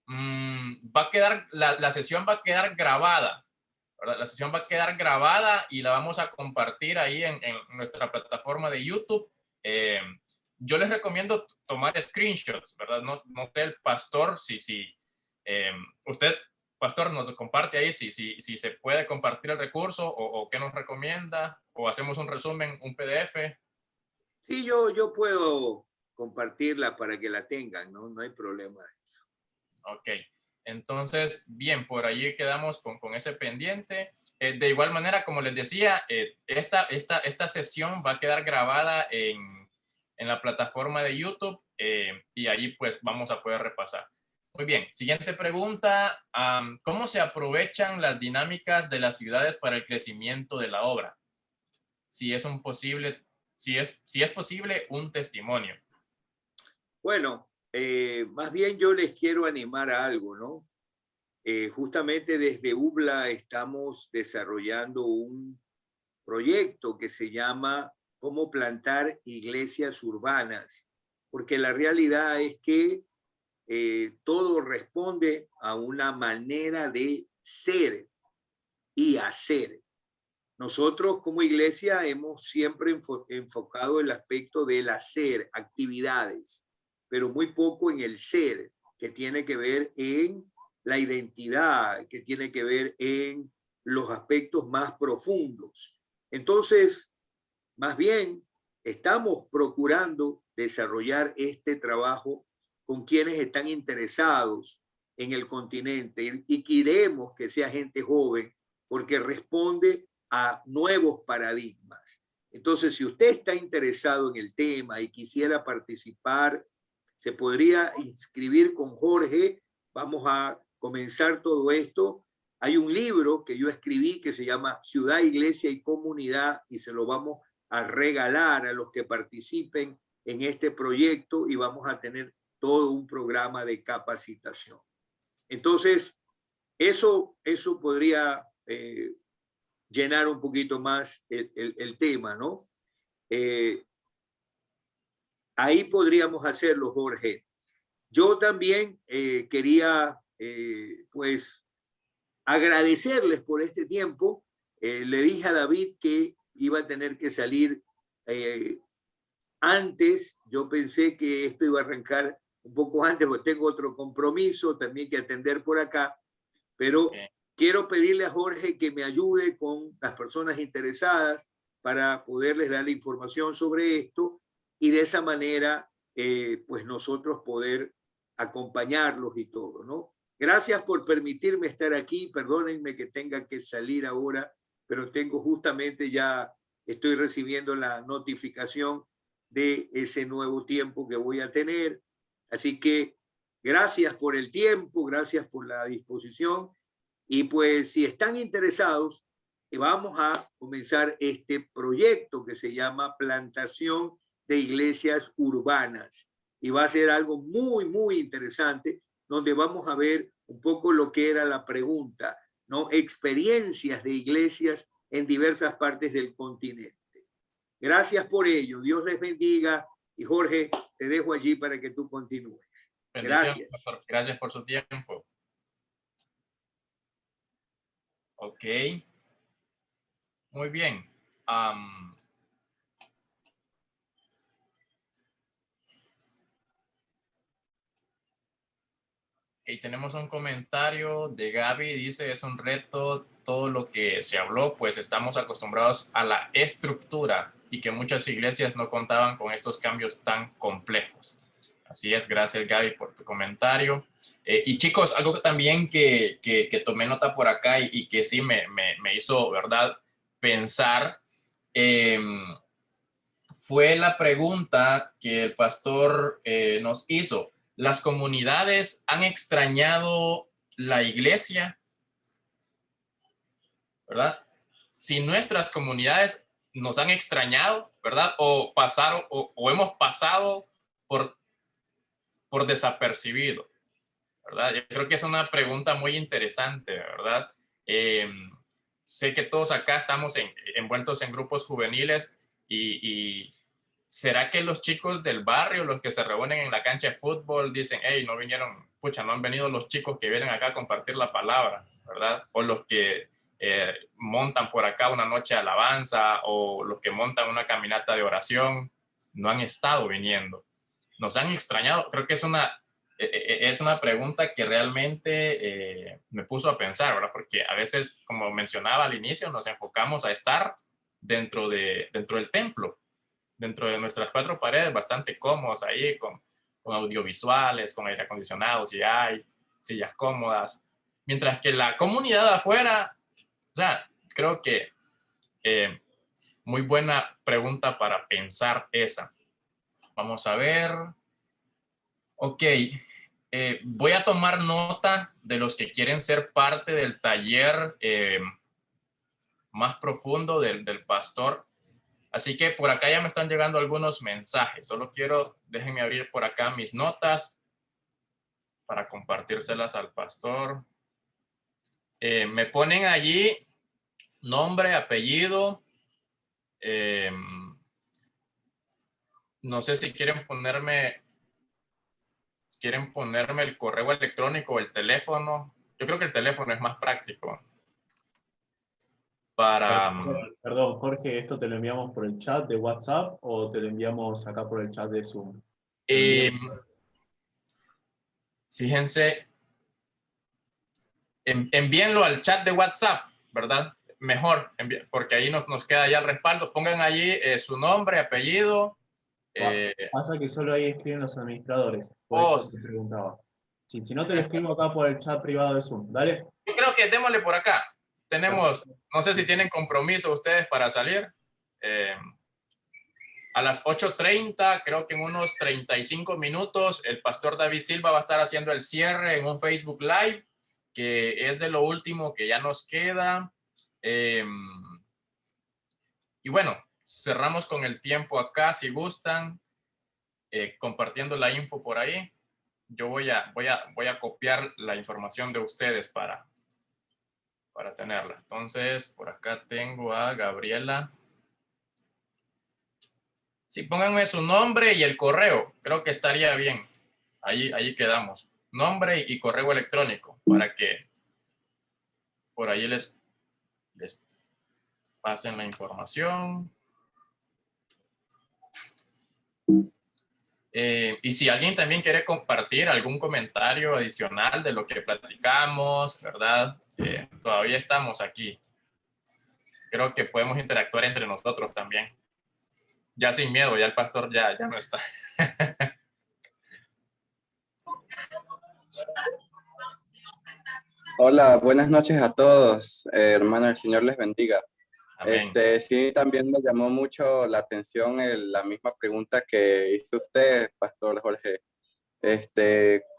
va a quedar, la sesión va a quedar grabada, ¿verdad? La sesión va a quedar grabada y la vamos a compartir ahí en nuestra plataforma de YouTube. Yo les recomiendo tomar screenshots, ¿verdad? No sé el pastor si usted, pastor, nos comparte ahí si se puede compartir el recurso o qué nos recomienda, o hacemos un resumen, un PDF. Sí, yo puedo compartirla para que la tengan, ¿no? No hay problema. Ok, entonces, bien, por allí quedamos con ese pendiente. De igual manera, como les decía, esta sesión va a quedar grabada en la plataforma de YouTube, y allí pues vamos a poder repasar. Muy bien, siguiente pregunta. ¿Cómo se aprovechan las dinámicas de las ciudades para el crecimiento de la obra? Si es posible, un testimonio. Bueno, más bien yo les quiero animar a algo, ¿no? Justamente desde UBLA estamos desarrollando un proyecto que se llama Cómo plantar iglesias urbanas, porque la realidad es que todo responde a una manera de ser y hacer. Nosotros como iglesia hemos siempre enfocado el aspecto del hacer, actividades, pero muy poco en el ser, que tiene que ver en la identidad, que tiene que ver en los aspectos más profundos. Entonces, más bien, estamos procurando desarrollar este trabajo con quienes están interesados en el continente y queremos que sea gente joven porque responde a nuevos paradigmas. Entonces, si usted está interesado en el tema y quisiera participar, se podría inscribir con Jorge. Vamos a comenzar todo esto. Hay un libro que yo escribí que se llama Ciudad, Iglesia y Comunidad y se lo vamos a regalar a los que participen en este proyecto y vamos a tener todo un programa de capacitación. Entonces, eso podría llenar un poquito más el tema, ¿no? Ahí podríamos hacerlo, Jorge. Yo también quería, pues, agradecerles por este tiempo. Le dije a David que iba a tener que salir antes. Yo pensé que esto iba a arrancar un poco antes, porque tengo otro compromiso también que atender por acá, pero quiero pedirle a Jorge que me ayude con las personas interesadas para poderles dar la información sobre esto y de esa manera, pues nosotros poder acompañarlos y todo, ¿no? Gracias por permitirme estar aquí. Perdónenme que tenga que salir ahora, pero tengo justamente ya, estoy recibiendo la notificación de ese nuevo tiempo que voy a tener. Así que gracias por el tiempo, gracias por la disposición. Y pues si están interesados, vamos a comenzar este proyecto que se llama Plantación de Iglesias Urbanas. Y va a ser algo muy, muy interesante, donde vamos a ver un poco lo que era la pregunta, ¿no? Experiencias de iglesias en diversas partes del continente. Gracias por ello. Dios les bendiga. Y Jorge, te dejo allí para que tú continúes. Gracias. Pastor. Gracias por su tiempo. Ok. Muy bien. Ok, tenemos un comentario de Gaby. Dice, es un reto todo lo que se habló, pues estamos acostumbrados a la estructura y que muchas iglesias no contaban con estos cambios tan complejos. Así es, gracias Gaby por tu comentario. Y chicos, algo también que tomé nota por acá y que sí me hizo, ¿verdad?, pensar, fue la pregunta que el pastor nos hizo. ¿Las comunidades han extrañado la iglesia? ¿Verdad? Si nuestras comunidades nos han extrañado, ¿verdad? O pasaron, o hemos pasado por desapercibido, ¿verdad? Yo creo que es una pregunta muy interesante, ¿verdad? Sé que todos acá estamos envueltos en grupos juveniles y ¿será que los chicos del barrio, los que se reúnen en la cancha de fútbol, dicen, hey, no vinieron, pucha, no han venido los chicos que vienen acá a compartir la palabra, ¿verdad? O los que montan por acá una noche de alabanza o los que montan una caminata de oración, no han estado viniendo. Nos han extrañado. Creo que es una pregunta que realmente me puso a pensar, ¿verdad? Porque a veces, como mencionaba al inicio, nos enfocamos a estar dentro del templo, dentro de nuestras cuatro paredes, bastante cómodos ahí, con audiovisuales, con aire acondicionado, si hay, sillas cómodas. Mientras que la comunidad afuera, o sea, creo que muy buena pregunta para pensar esa. Vamos a ver. Ok, voy a tomar nota de los que quieren ser parte del taller más profundo del pastor. Así que por acá ya me están llegando algunos mensajes. Solo déjenme abrir por acá mis notas para compartírselas al pastor. Me ponen allí nombre, apellido. No sé si quieren ponerme el correo electrónico o el teléfono. Yo creo que el teléfono es más práctico. Perdón, Jorge, ¿esto te lo enviamos por el chat de WhatsApp o te lo enviamos acá por el chat de Zoom? Fíjense, envíenlo al chat de WhatsApp, ¿verdad? Mejor, porque ahí nos queda ya el respaldo. Pongan allí su nombre, apellido. Pasa que solo ahí escriben los administradores, por eso te preguntaba. Sí, si no te lo escribo acá por el chat privado de Zoom, ¿dale? Yo creo que démosle por acá. Tenemos, no sé si tienen compromiso ustedes para salir. A las 8:30, creo que en unos 35 minutos, el pastor David Silva va a estar haciendo el cierre en un Facebook Live, que es de lo último que ya nos queda. Y bueno, cerramos con el tiempo acá, si gustan, compartiendo la info por ahí. Yo voy a copiar la información de ustedes para tenerla. Entonces, por acá tengo a Gabriela. Sí, pónganme su nombre y el correo. Creo que estaría bien. Ahí quedamos. Nombre y correo electrónico para que por ahí les pasen la información. Y si alguien también quiere compartir algún comentario adicional de lo que platicamos, ¿verdad? Todavía estamos aquí. Creo que podemos interactuar entre nosotros también. Ya sin miedo, ya el pastor ya no está. Hola, buenas noches a todos, hermano, el Señor les bendiga. Amén. Sí, también me llamó mucho la atención la misma pregunta que hizo usted, Pastor Jorge.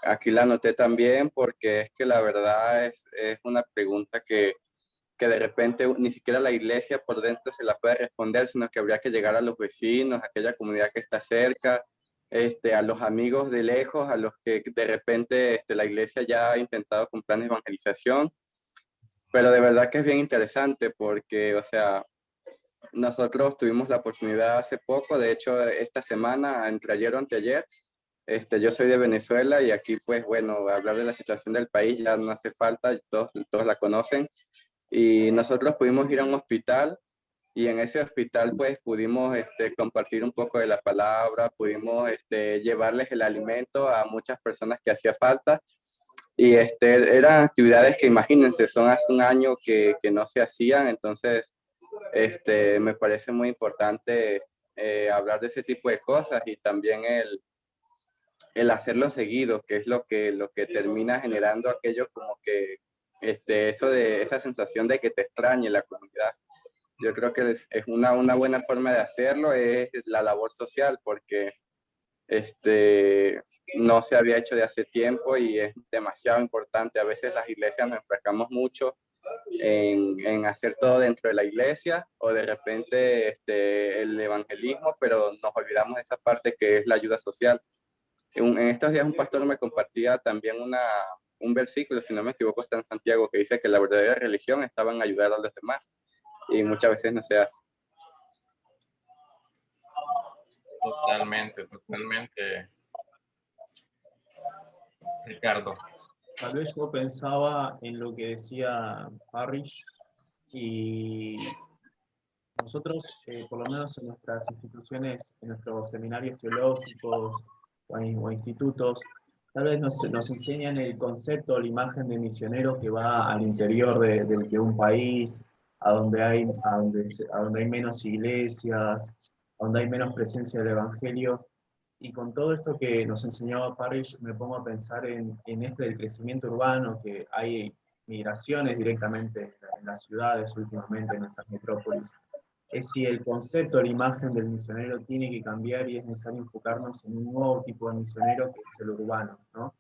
Aquí la anoté también porque es que la verdad es una pregunta que de repente ni siquiera la iglesia por dentro se la puede responder, sino que habría que llegar a los vecinos, a aquella comunidad que está cerca, a los amigos de lejos, a los que de repente la iglesia ya ha intentado con planes de evangelización. Pero de verdad que es bien interesante porque, o sea, nosotros tuvimos la oportunidad hace poco, de hecho esta semana, entre ayer o anteayer, yo soy de Venezuela y aquí pues bueno, hablar de la situación del país ya no hace falta, todos la conocen. Y nosotros pudimos ir a un hospital y en ese hospital pues pudimos compartir un poco de la palabra, pudimos llevarles el alimento a muchas personas que hacía falta. Y eran actividades que imagínense, son hace un año que no se hacían, entonces me parece muy importante hablar de ese tipo de cosas y también el hacerlo seguido, que es lo que termina generando aquello como que eso de esa sensación de que te extrañe la comunidad. Yo creo que es una buena forma de hacerlo, es la labor social, porque no se había hecho de hace tiempo y es demasiado importante. A veces las iglesias nos enfrascamos mucho en hacer todo dentro de la iglesia o de repente el evangelismo, pero nos olvidamos de esa parte que es la ayuda social. En estos días un pastor me compartía también un versículo, si no me equivoco, está en Santiago, que dice que la verdadera religión estaba en ayudar a los demás y muchas veces no se hace. Totalmente, totalmente, Ricardo. Tal vez yo pensaba en lo que decía Parrish, y nosotros, por lo menos en nuestras instituciones, en nuestros seminarios teológicos o institutos, tal vez nos enseñan el concepto, la imagen de misionero que va al interior de un país, a donde hay menos iglesias, a donde hay menos presencia del evangelio. Y con todo esto que nos enseñaba Parrish, me pongo a pensar en del crecimiento urbano, que hay migraciones directamente en las ciudades últimamente, en nuestras metrópolis. Es si el concepto, la imagen del misionero tiene que cambiar y es necesario enfocarnos en un nuevo tipo de misionero que es el urbano, ¿no?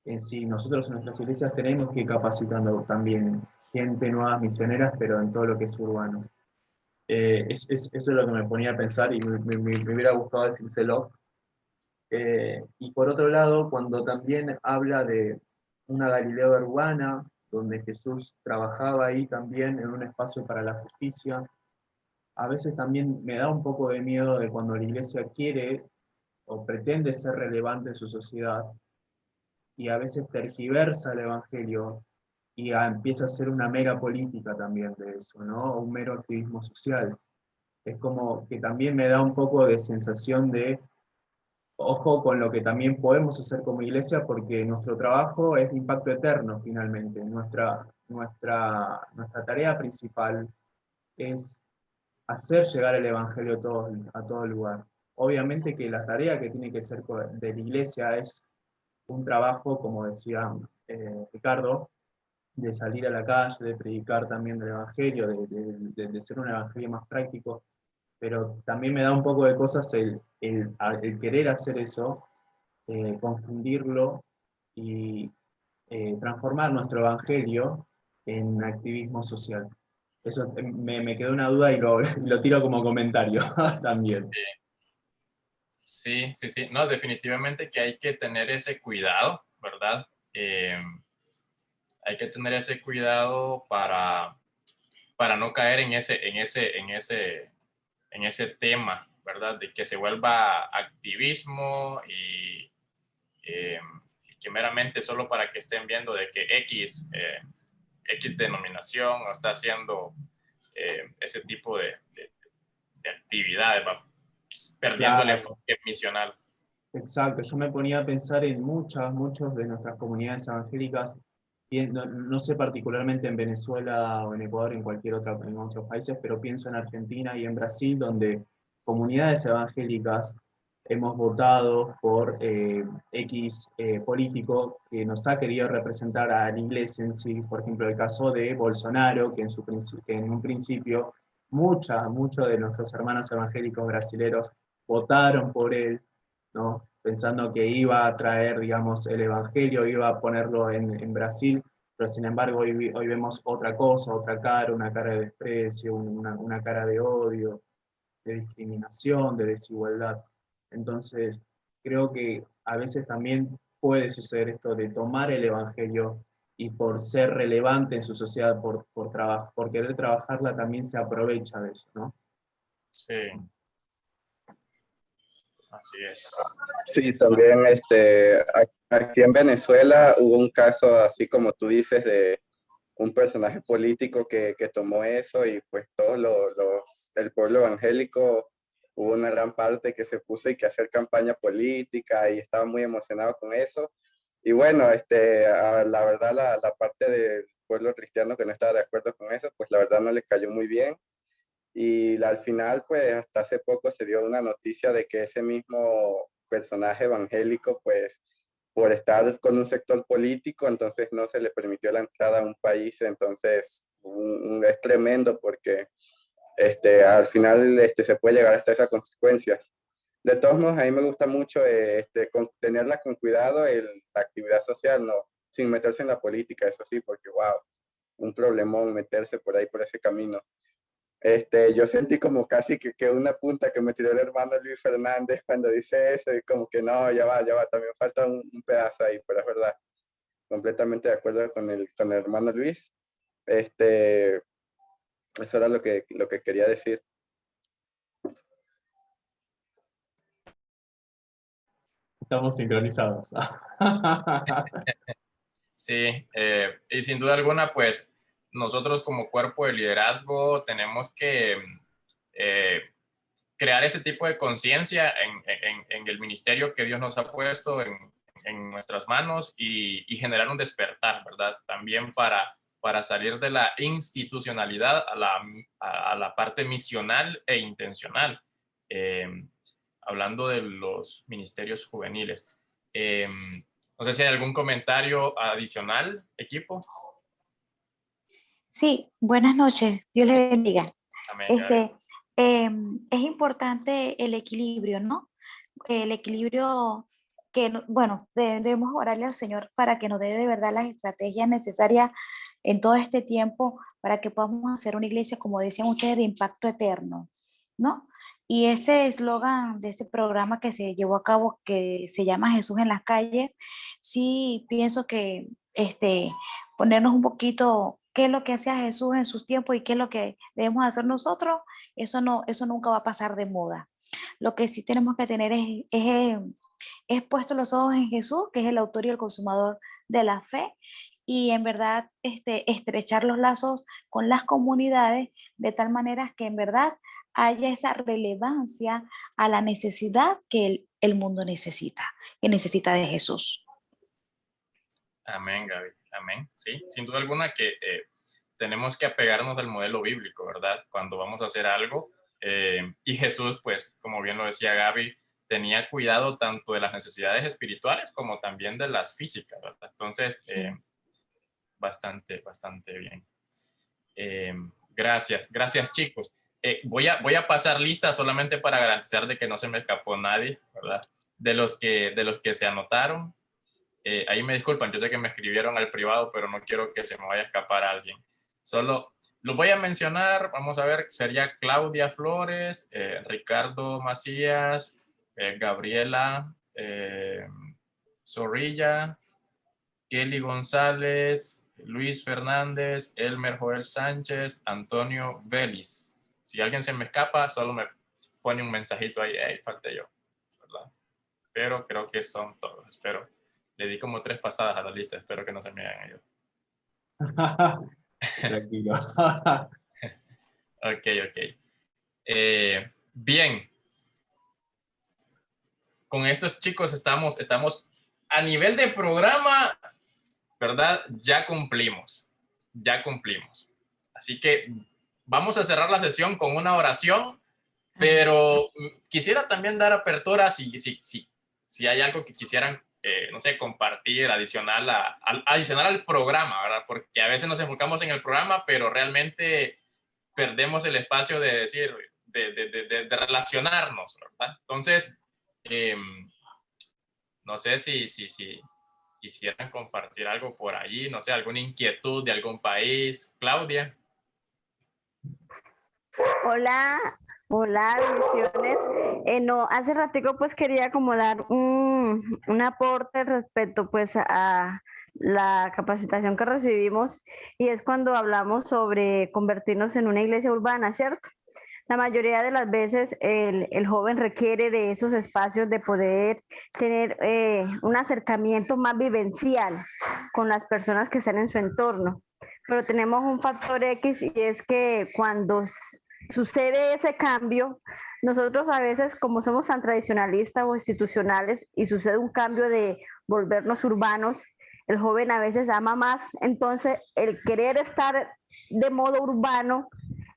En sí, nosotros en nuestras iglesias tenemos que ir capacitando también gente nueva misioneras, pero en todo lo que es urbano. Eso es lo que me ponía a pensar y me hubiera gustado decírselo. Y por otro lado, cuando también habla de una Galilea urbana, donde Jesús trabajaba ahí también en un espacio para la justicia, a veces también me da un poco de miedo de cuando la iglesia quiere o pretende ser relevante en su sociedad y a veces tergiversa el evangelio y empieza a ser una mera política también de eso, ¿no? Un mero activismo social. Es como que también me da un poco de sensación de ojo con lo que también podemos hacer como iglesia, porque nuestro trabajo es de impacto eterno finalmente. Nuestra tarea principal es hacer llegar el evangelio a todo lugar. Obviamente que la tarea que tiene que ser de la iglesia es un trabajo, como decía Ricardo, de salir a la calle, de predicar también del evangelio, de ser un evangelio más práctico, pero también me da un poco de cosas el querer hacer eso, confundirlo y transformar nuestro evangelio en activismo social. Eso me quedó una duda y lo tiro como comentario también. Sí, sí, sí. No, definitivamente que hay que tener ese cuidado, ¿verdad? Hay que tener ese cuidado para no caer en ese tema, ¿verdad? De que se vuelva activismo y que meramente solo para que estén viendo de que X denominación está haciendo ese tipo de actividades, va perdiendo el Claro. enfoque misional. Exacto, yo me ponía a pensar en muchos de nuestras comunidades evangélicas, no sé particularmente en Venezuela o en Ecuador, en otros países, pero pienso en Argentina y en Brasil, donde comunidades evangélicas hemos votado por X político que nos ha querido representar a la iglesia en sí. Por ejemplo, el caso de Bolsonaro, que en un principio muchos de nuestros hermanos evangélicos brasileros votaron por él, ¿no? Pensando que iba a traer, digamos, el evangelio, iba a ponerlo en Brasil, pero sin embargo hoy vemos otra cosa, otra cara, una cara de desprecio, una cara de odio, de discriminación, de desigualdad. Entonces, creo que a veces también puede suceder esto de tomar el evangelio y por ser relevante en su sociedad, por querer trabajarla, también se aprovecha de eso, ¿no? Sí, así es. Sí, también aquí en Venezuela hubo un caso, así como tú dices, de un personaje político que tomó eso y pues todos el pueblo evangélico hubo una gran parte que se puso y que hacer campaña política y estaba muy emocionado con eso. Y bueno, la verdad la parte del pueblo cristiano que no estaba de acuerdo con eso, pues la verdad no le cayó muy bien. Y al final, pues hasta hace poco se dio una noticia de que ese mismo personaje evangélico, pues por estar con un sector político, entonces no se le permitió la entrada a un país. Entonces es tremendo porque al final se puede llegar hasta esas consecuencias. De todos modos, a mí me gusta mucho tenerla con cuidado la actividad social, ¿no? Sin meterse en la política, eso sí, porque wow, un problemón meterse por ahí, por ese camino. Yo sentí como casi que una punta que me tiró el hermano Luis Fernández cuando dice eso, y como que no, ya va, también falta un pedazo ahí, pero es verdad, completamente de acuerdo con el hermano Luis. Eso era lo que quería decir. Estamos sincronizados. Sí, y sin duda alguna, pues nosotros como cuerpo de liderazgo tenemos que eh, crear ese tipo de conciencia en el ministerio que Dios nos ha puesto en nuestras manos y generar un despertar, ¿verdad? También para salir de la institucionalidad a la parte misional e intencional, eh, hablando de los ministerios juveniles. No sé si hay algún comentario adicional, equipo. Sí, buenas noches, Dios le bendiga. Amén. Es importante el equilibrio, ¿no? El equilibrio que, bueno, debemos orarle al Señor para que nos dé de verdad las estrategias necesarias en todo este tiempo para que podamos hacer una iglesia, como decían ustedes, de impacto eterno, ¿no? Y ese eslogan de este programa que se llevó a cabo, que se llama Jesús en las calles, sí pienso que ponernos un poquito qué es lo que hacía Jesús en sus tiempos y qué es lo que debemos hacer nosotros, eso nunca va a pasar de moda. Lo que sí tenemos que tener es puesto los ojos en Jesús, que es el autor y el consumador de la fe, y en verdad estrechar los lazos con las comunidades de tal manera que en verdad haya esa relevancia a la necesidad que el mundo necesita, que necesita de Jesús. Amén, Gaby. Amén. Sí, sin duda alguna que tenemos que apegarnos al modelo bíblico, ¿verdad? Cuando vamos a hacer algo. Y Jesús, pues, como bien lo decía Gaby, tenía cuidado tanto de las necesidades espirituales como también de las físicas, ¿verdad? Entonces, bastante bien. Gracias chicos. Voy a pasar lista solamente para garantizar de que no se me escapó nadie, ¿verdad? De los que se anotaron. Ahí me disculpan, yo sé que me escribieron al privado, pero no quiero que se me vaya a escapar alguien. Solo lo voy a mencionar, vamos a ver, sería Claudia Flores, Ricardo Macías, Gabriela Zorrilla, Kelly González, Luis Fernández, Elmer Joel Sánchez, Antonio Vélez. Si alguien se me escapa, solo me pone un mensajito ahí, hey, falté yo, ¿verdad? Pero creo que son todos, espero. Le di como 3 pasadas a la lista, espero que no se me hagan ellos. Tranquilo. Ok. Bien. Con estos chicos estamos a nivel de programa, ¿verdad? Ya cumplimos. Así que vamos a cerrar la sesión con una oración, pero quisiera también dar apertura si hay algo que quisieran, no sé, compartir adicional al programa, ¿verdad? Porque a veces nos enfocamos en el programa, pero realmente perdemos el espacio de decir, de relacionarnos, ¿verdad? Entonces, no sé si quisieran compartir algo por allí, no sé, alguna inquietud de algún país. Claudia. Hola, bendiciones. No, hace ratico pues quería como dar un aporte respecto pues a la capacitación que recibimos, y es cuando hablamos sobre convertirnos en una iglesia urbana, ¿cierto? La mayoría de las veces el joven requiere de esos espacios de poder tener un acercamiento más vivencial con las personas que están en su entorno. Pero tenemos un factor X, y es que cuando sucede ese cambio, nosotros a veces, como somos tan tradicionalistas o institucionales, y sucede un cambio de volvernos urbanos, el joven a veces ama más, entonces el querer estar de modo urbano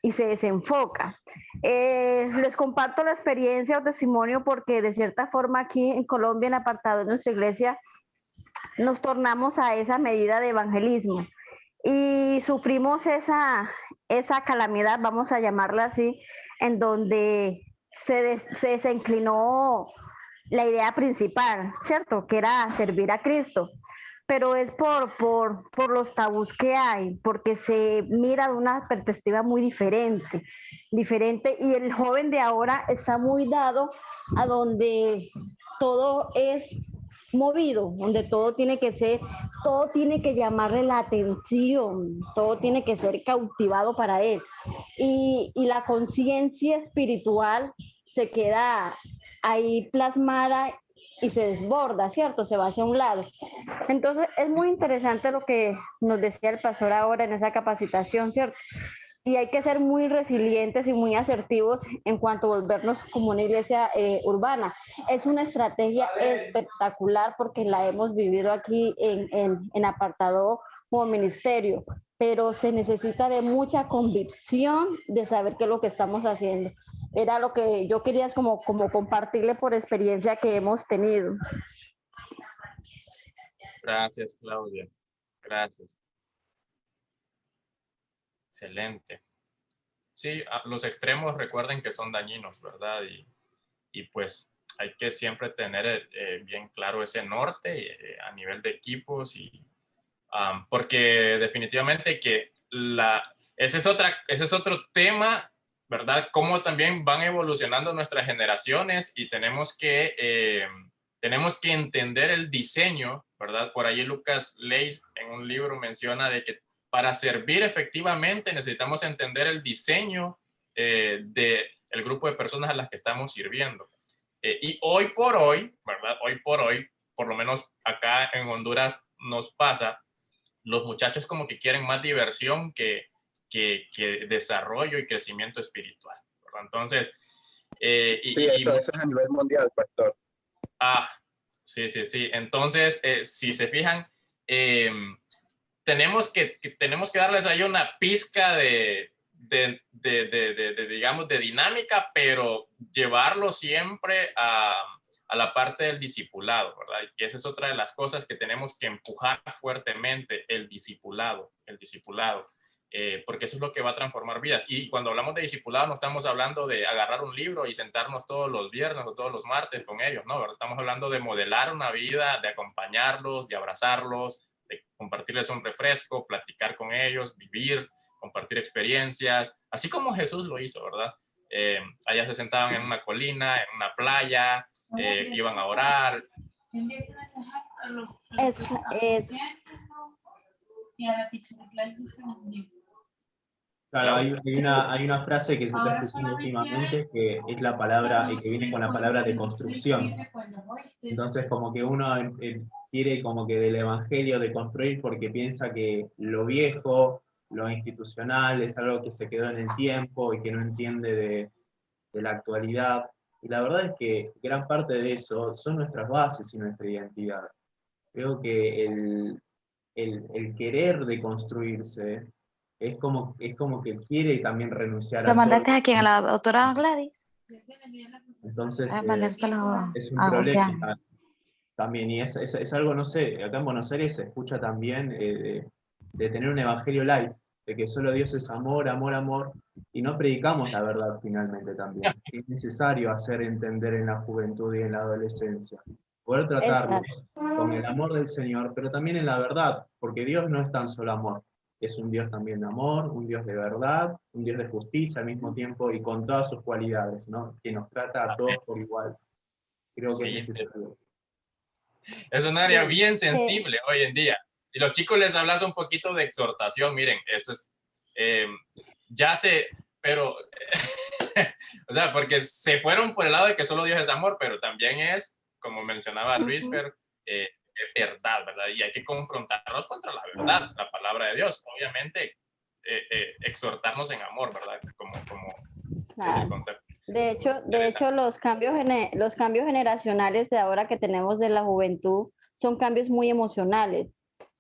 y se desenfoca. Les comparto la experiencia o testimonio porque de cierta forma aquí en Colombia, en apartado de nuestra iglesia, nos tornamos a esa medida de evangelismo y sufrimos esa calamidad, vamos a llamarla así, en donde se desinclinó la idea principal, ¿cierto? Que era servir a Cristo. Pero es por los tabús que hay, porque se mira de una perspectiva muy diferente, y el joven de ahora está muy dado a donde todo es movido, donde todo tiene que llamarle la atención, todo tiene que ser cautivado para él. Y la conciencia espiritual se queda ahí plasmada y se desborda, ¿cierto? Se va hacia un lado. Entonces, es muy interesante lo que nos decía el pastor ahora en esa capacitación, ¿cierto? Y hay que ser muy resilientes y muy asertivos en cuanto a volvernos como una iglesia urbana. Es una estrategia espectacular porque la hemos vivido aquí en apartado como ministerio, pero se necesita de mucha convicción de saber qué es lo que estamos haciendo. Era lo que yo quería como compartirle por experiencia que hemos tenido. Gracias, Claudia. Gracias. Excelente. Sí, los extremos recuerden que son dañinos, ¿verdad? Y pues hay que siempre tener bien claro ese norte a nivel de equipos porque definitivamente que ese es otro tema, ¿verdad? Cómo también van evolucionando nuestras generaciones y tenemos que entender el diseño, ¿verdad? Por ahí Lucas Leis en un libro menciona de que para servir efectivamente necesitamos entender el diseño del grupo de personas a las que estamos sirviendo. Y hoy por hoy, ¿verdad? Hoy por hoy, por lo menos acá en Honduras nos pasa, los muchachos como que quieren más diversión que desarrollo y crecimiento espiritual, ¿verdad? Entonces... sí, eso es a nivel mundial, pastor. Sí. Entonces, si se fijan, tenemos que darles ahí una pizca digamos, de dinámica, pero llevarlo siempre a la parte del discipulado, ¿verdad? Y esa es otra de las cosas que tenemos que empujar fuertemente, el discipulado, porque eso es lo que va a transformar vidas. Y cuando hablamos de discipulado, no estamos hablando de agarrar un libro y sentarnos todos los viernes o todos los martes con ellos, ¿no? ¿Verdad? Estamos hablando de modelar una vida, de acompañarlos, de abrazarlos, de compartirles un refresco, platicar con ellos, vivir, compartir experiencias, así como Jesús lo hizo, ¿verdad? Allá se sentaban en una colina, en una playa, iban a orar. Claro, hay una frase que se está escuchando últimamente que es la palabra, y que viene con la palabra de construcción. Entonces, como que uno quiere como que del evangelio de construir porque piensa que lo viejo, lo institucional es algo que se quedó en el tiempo y que no entiende de la actualidad. Y la verdad es que gran parte de eso son nuestras bases y nuestra identidad. Creo que el querer deconstruirse es como que quiere también renunciar a ¿Lo todo. mandaste a quién? ¿A la doctora Gladys? Entonces, es un a problema también, y es algo, no sé, acá en Buenos Aires se escucha también de tener un evangelio light, de que solo Dios es amor, amor, amor, y no predicamos la verdad finalmente también. Es necesario hacer entender en la juventud y en la adolescencia, poder tratarlos con el amor del Señor, pero también en la verdad, porque Dios no es tan solo amor, es un Dios también de amor, un Dios de verdad, un Dios de justicia al mismo tiempo y con todas sus cualidades, ¿no? Que nos trata a todos por igual. Creo que es necesario. Es un área bien sensible hoy en día. Si los chicos les hablas un poquito de exhortación, miren, esto es, ya sé, pero, o sea, porque se fueron por el lado de que solo Dios es amor, pero también es, como mencionaba Luis Fer, verdad, ¿verdad? Y hay que confrontarnos contra la verdad, la palabra de Dios. Obviamente, exhortarnos en amor, ¿verdad? Como Claro. el concepto. De hecho, los cambios generacionales de ahora que tenemos de la juventud son cambios muy emocionales.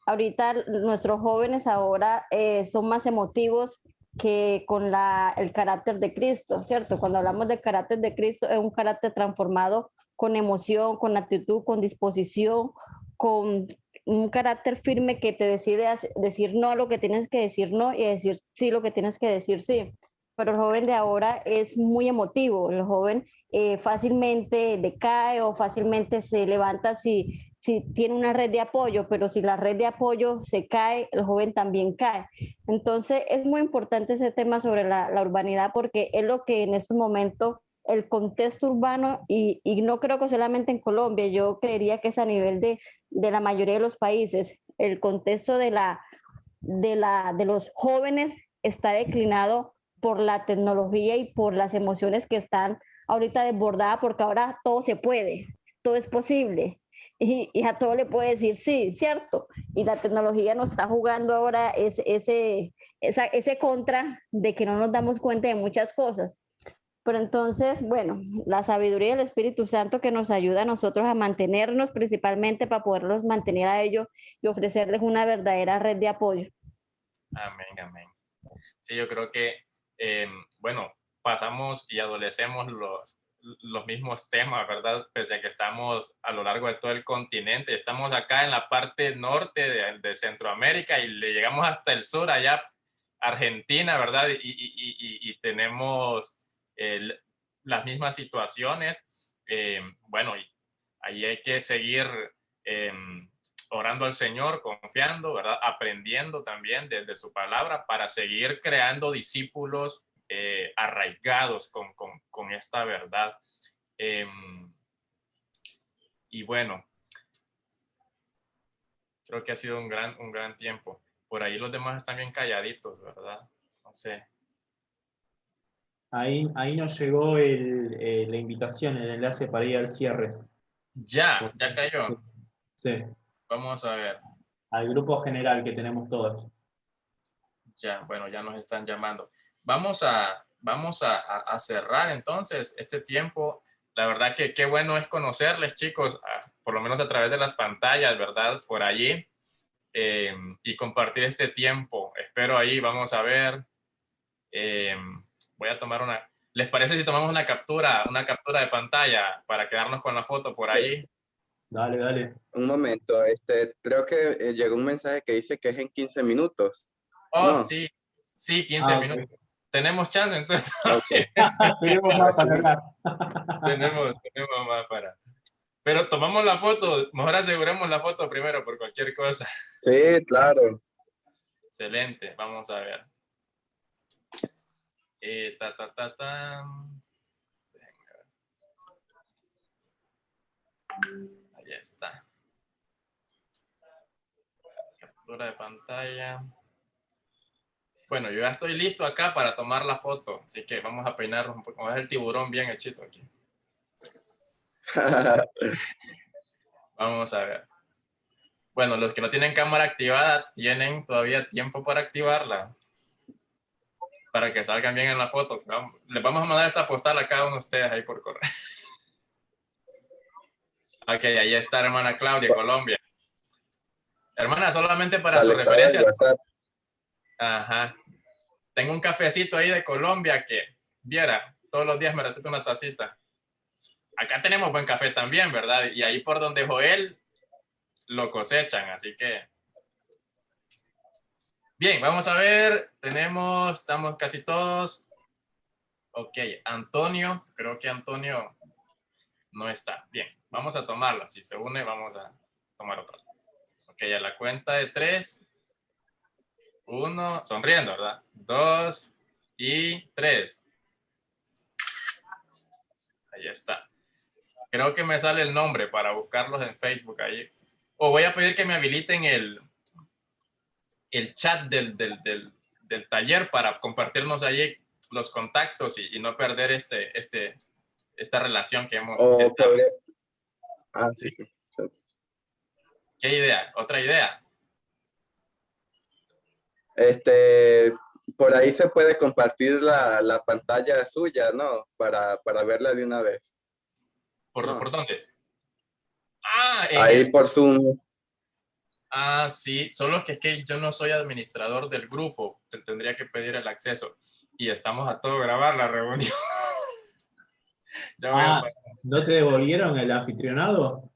Ahorita nuestros jóvenes ahora son más emotivos que con el carácter de Cristo, ¿cierto? Cuando hablamos del carácter de Cristo, es un carácter transformado con emoción, con actitud, con disposición, con un carácter firme que te decide decir no a lo que tienes que decir no y decir sí lo que tienes que decir sí. Pero el joven de ahora es muy emotivo, el joven fácilmente decae o fácilmente se levanta si tiene una red de apoyo, pero si la red de apoyo se cae, el joven también cae. Entonces es muy importante ese tema sobre la urbanidad porque es lo que en estos momentos el contexto urbano, y no creo que solamente en Colombia, yo creería que es a nivel de la mayoría de los países, el contexto de los jóvenes está declinado por la tecnología y por las emociones que están ahorita desbordadas, porque ahora todo se puede, todo es posible. Y a todo le puede decir sí, ¿cierto? Y la tecnología nos está jugando ahora ese contra de que no nos damos cuenta de muchas cosas. Pero entonces, bueno, la sabiduría del Espíritu Santo que nos ayuda a nosotros a mantenernos principalmente para poderlos mantener a ellos y ofrecerles una verdadera red de apoyo. Amén, amén. Sí, yo creo que, bueno, pasamos y adolecemos los mismos temas, ¿verdad? Pese a que estamos a lo largo de todo el continente. Estamos acá en la parte norte de Centroamérica y le llegamos hasta el sur, allá Argentina, ¿verdad? Y tenemos las mismas situaciones. Bueno, y ahí hay que seguir orando al Señor, confiando, ¿verdad? Aprendiendo también desde su palabra para seguir creando discípulos arraigados con esta verdad. Y bueno, creo que ha sido un gran tiempo. Por ahí los demás están bien calladitos, ¿verdad? No sé. Ahí nos llegó la invitación, el enlace para ir al cierre. Ya cayó. Sí, Vamos a ver. al grupo general que tenemos todos. Ya, bueno, ya nos están llamando. Vamos a cerrar entonces este tiempo. La verdad que qué bueno es conocerles, chicos, por lo menos a través de las pantallas, ¿verdad? Por allí. Y compartir este tiempo. Espero ahí, vamos a ver. Voy a tomar una... ¿Les parece si tomamos una captura de pantalla para quedarnos con la foto por ahí? Dale, dale. Un momento, creo que llegó un mensaje que dice que es en 15 minutos. Oh, No. sí, 15 Okay. minutos. Tenemos chance, entonces. Okay. Tenemos más para hablar. tenemos más para... Pero tomamos la foto, mejor aseguremos la foto primero por cualquier cosa. Sí, claro. Excelente, vamos a ver. Ahí está. Captura de pantalla. Bueno, yo ya estoy listo acá para tomar la foto, así que vamos a peinarnos un poco. Vamos a ver el tiburón bien hechito aquí. Vamos a ver. Bueno, los que no tienen cámara activada tienen todavía tiempo para activarla. Para que salgan bien en la foto. Les vamos a mandar esta postal a cada uno de ustedes ahí por correo. Ok, ahí está hermana Claudia, Colombia. Hermana, solamente para su referencia. Ajá. Tengo un cafecito ahí de Colombia que, viera, todos los días me receta una tacita. Acá tenemos buen café también, ¿verdad? Y ahí por donde Joel lo cosechan, así que... Bien, vamos a ver. Estamos casi todos. Ok, Antonio, creo que Antonio no está. Bien, vamos a tomarla. Si se une, vamos a tomar otra. Ok, a la cuenta de 3. 1, sonriendo, ¿verdad? 2 y 3. Ahí está. Creo que me sale el nombre para buscarlos en Facebook ahí. O voy a pedir que me habiliten el chat del taller para compartirnos allí los contactos y no perder esta relación que hemos O establecido. sí, sí. ¿Qué idea? ¿Otra idea? Por ahí se puede compartir la pantalla suya, ¿no? Para verla de una vez. No. ¿Por dónde? Ah, Ahí por Zoom. Ah, sí, solo que es que yo no soy administrador del grupo, te tendría que pedir el acceso y estamos a todo grabar la reunión. Ya voy a ¿no te devolvieron el anfitrionado?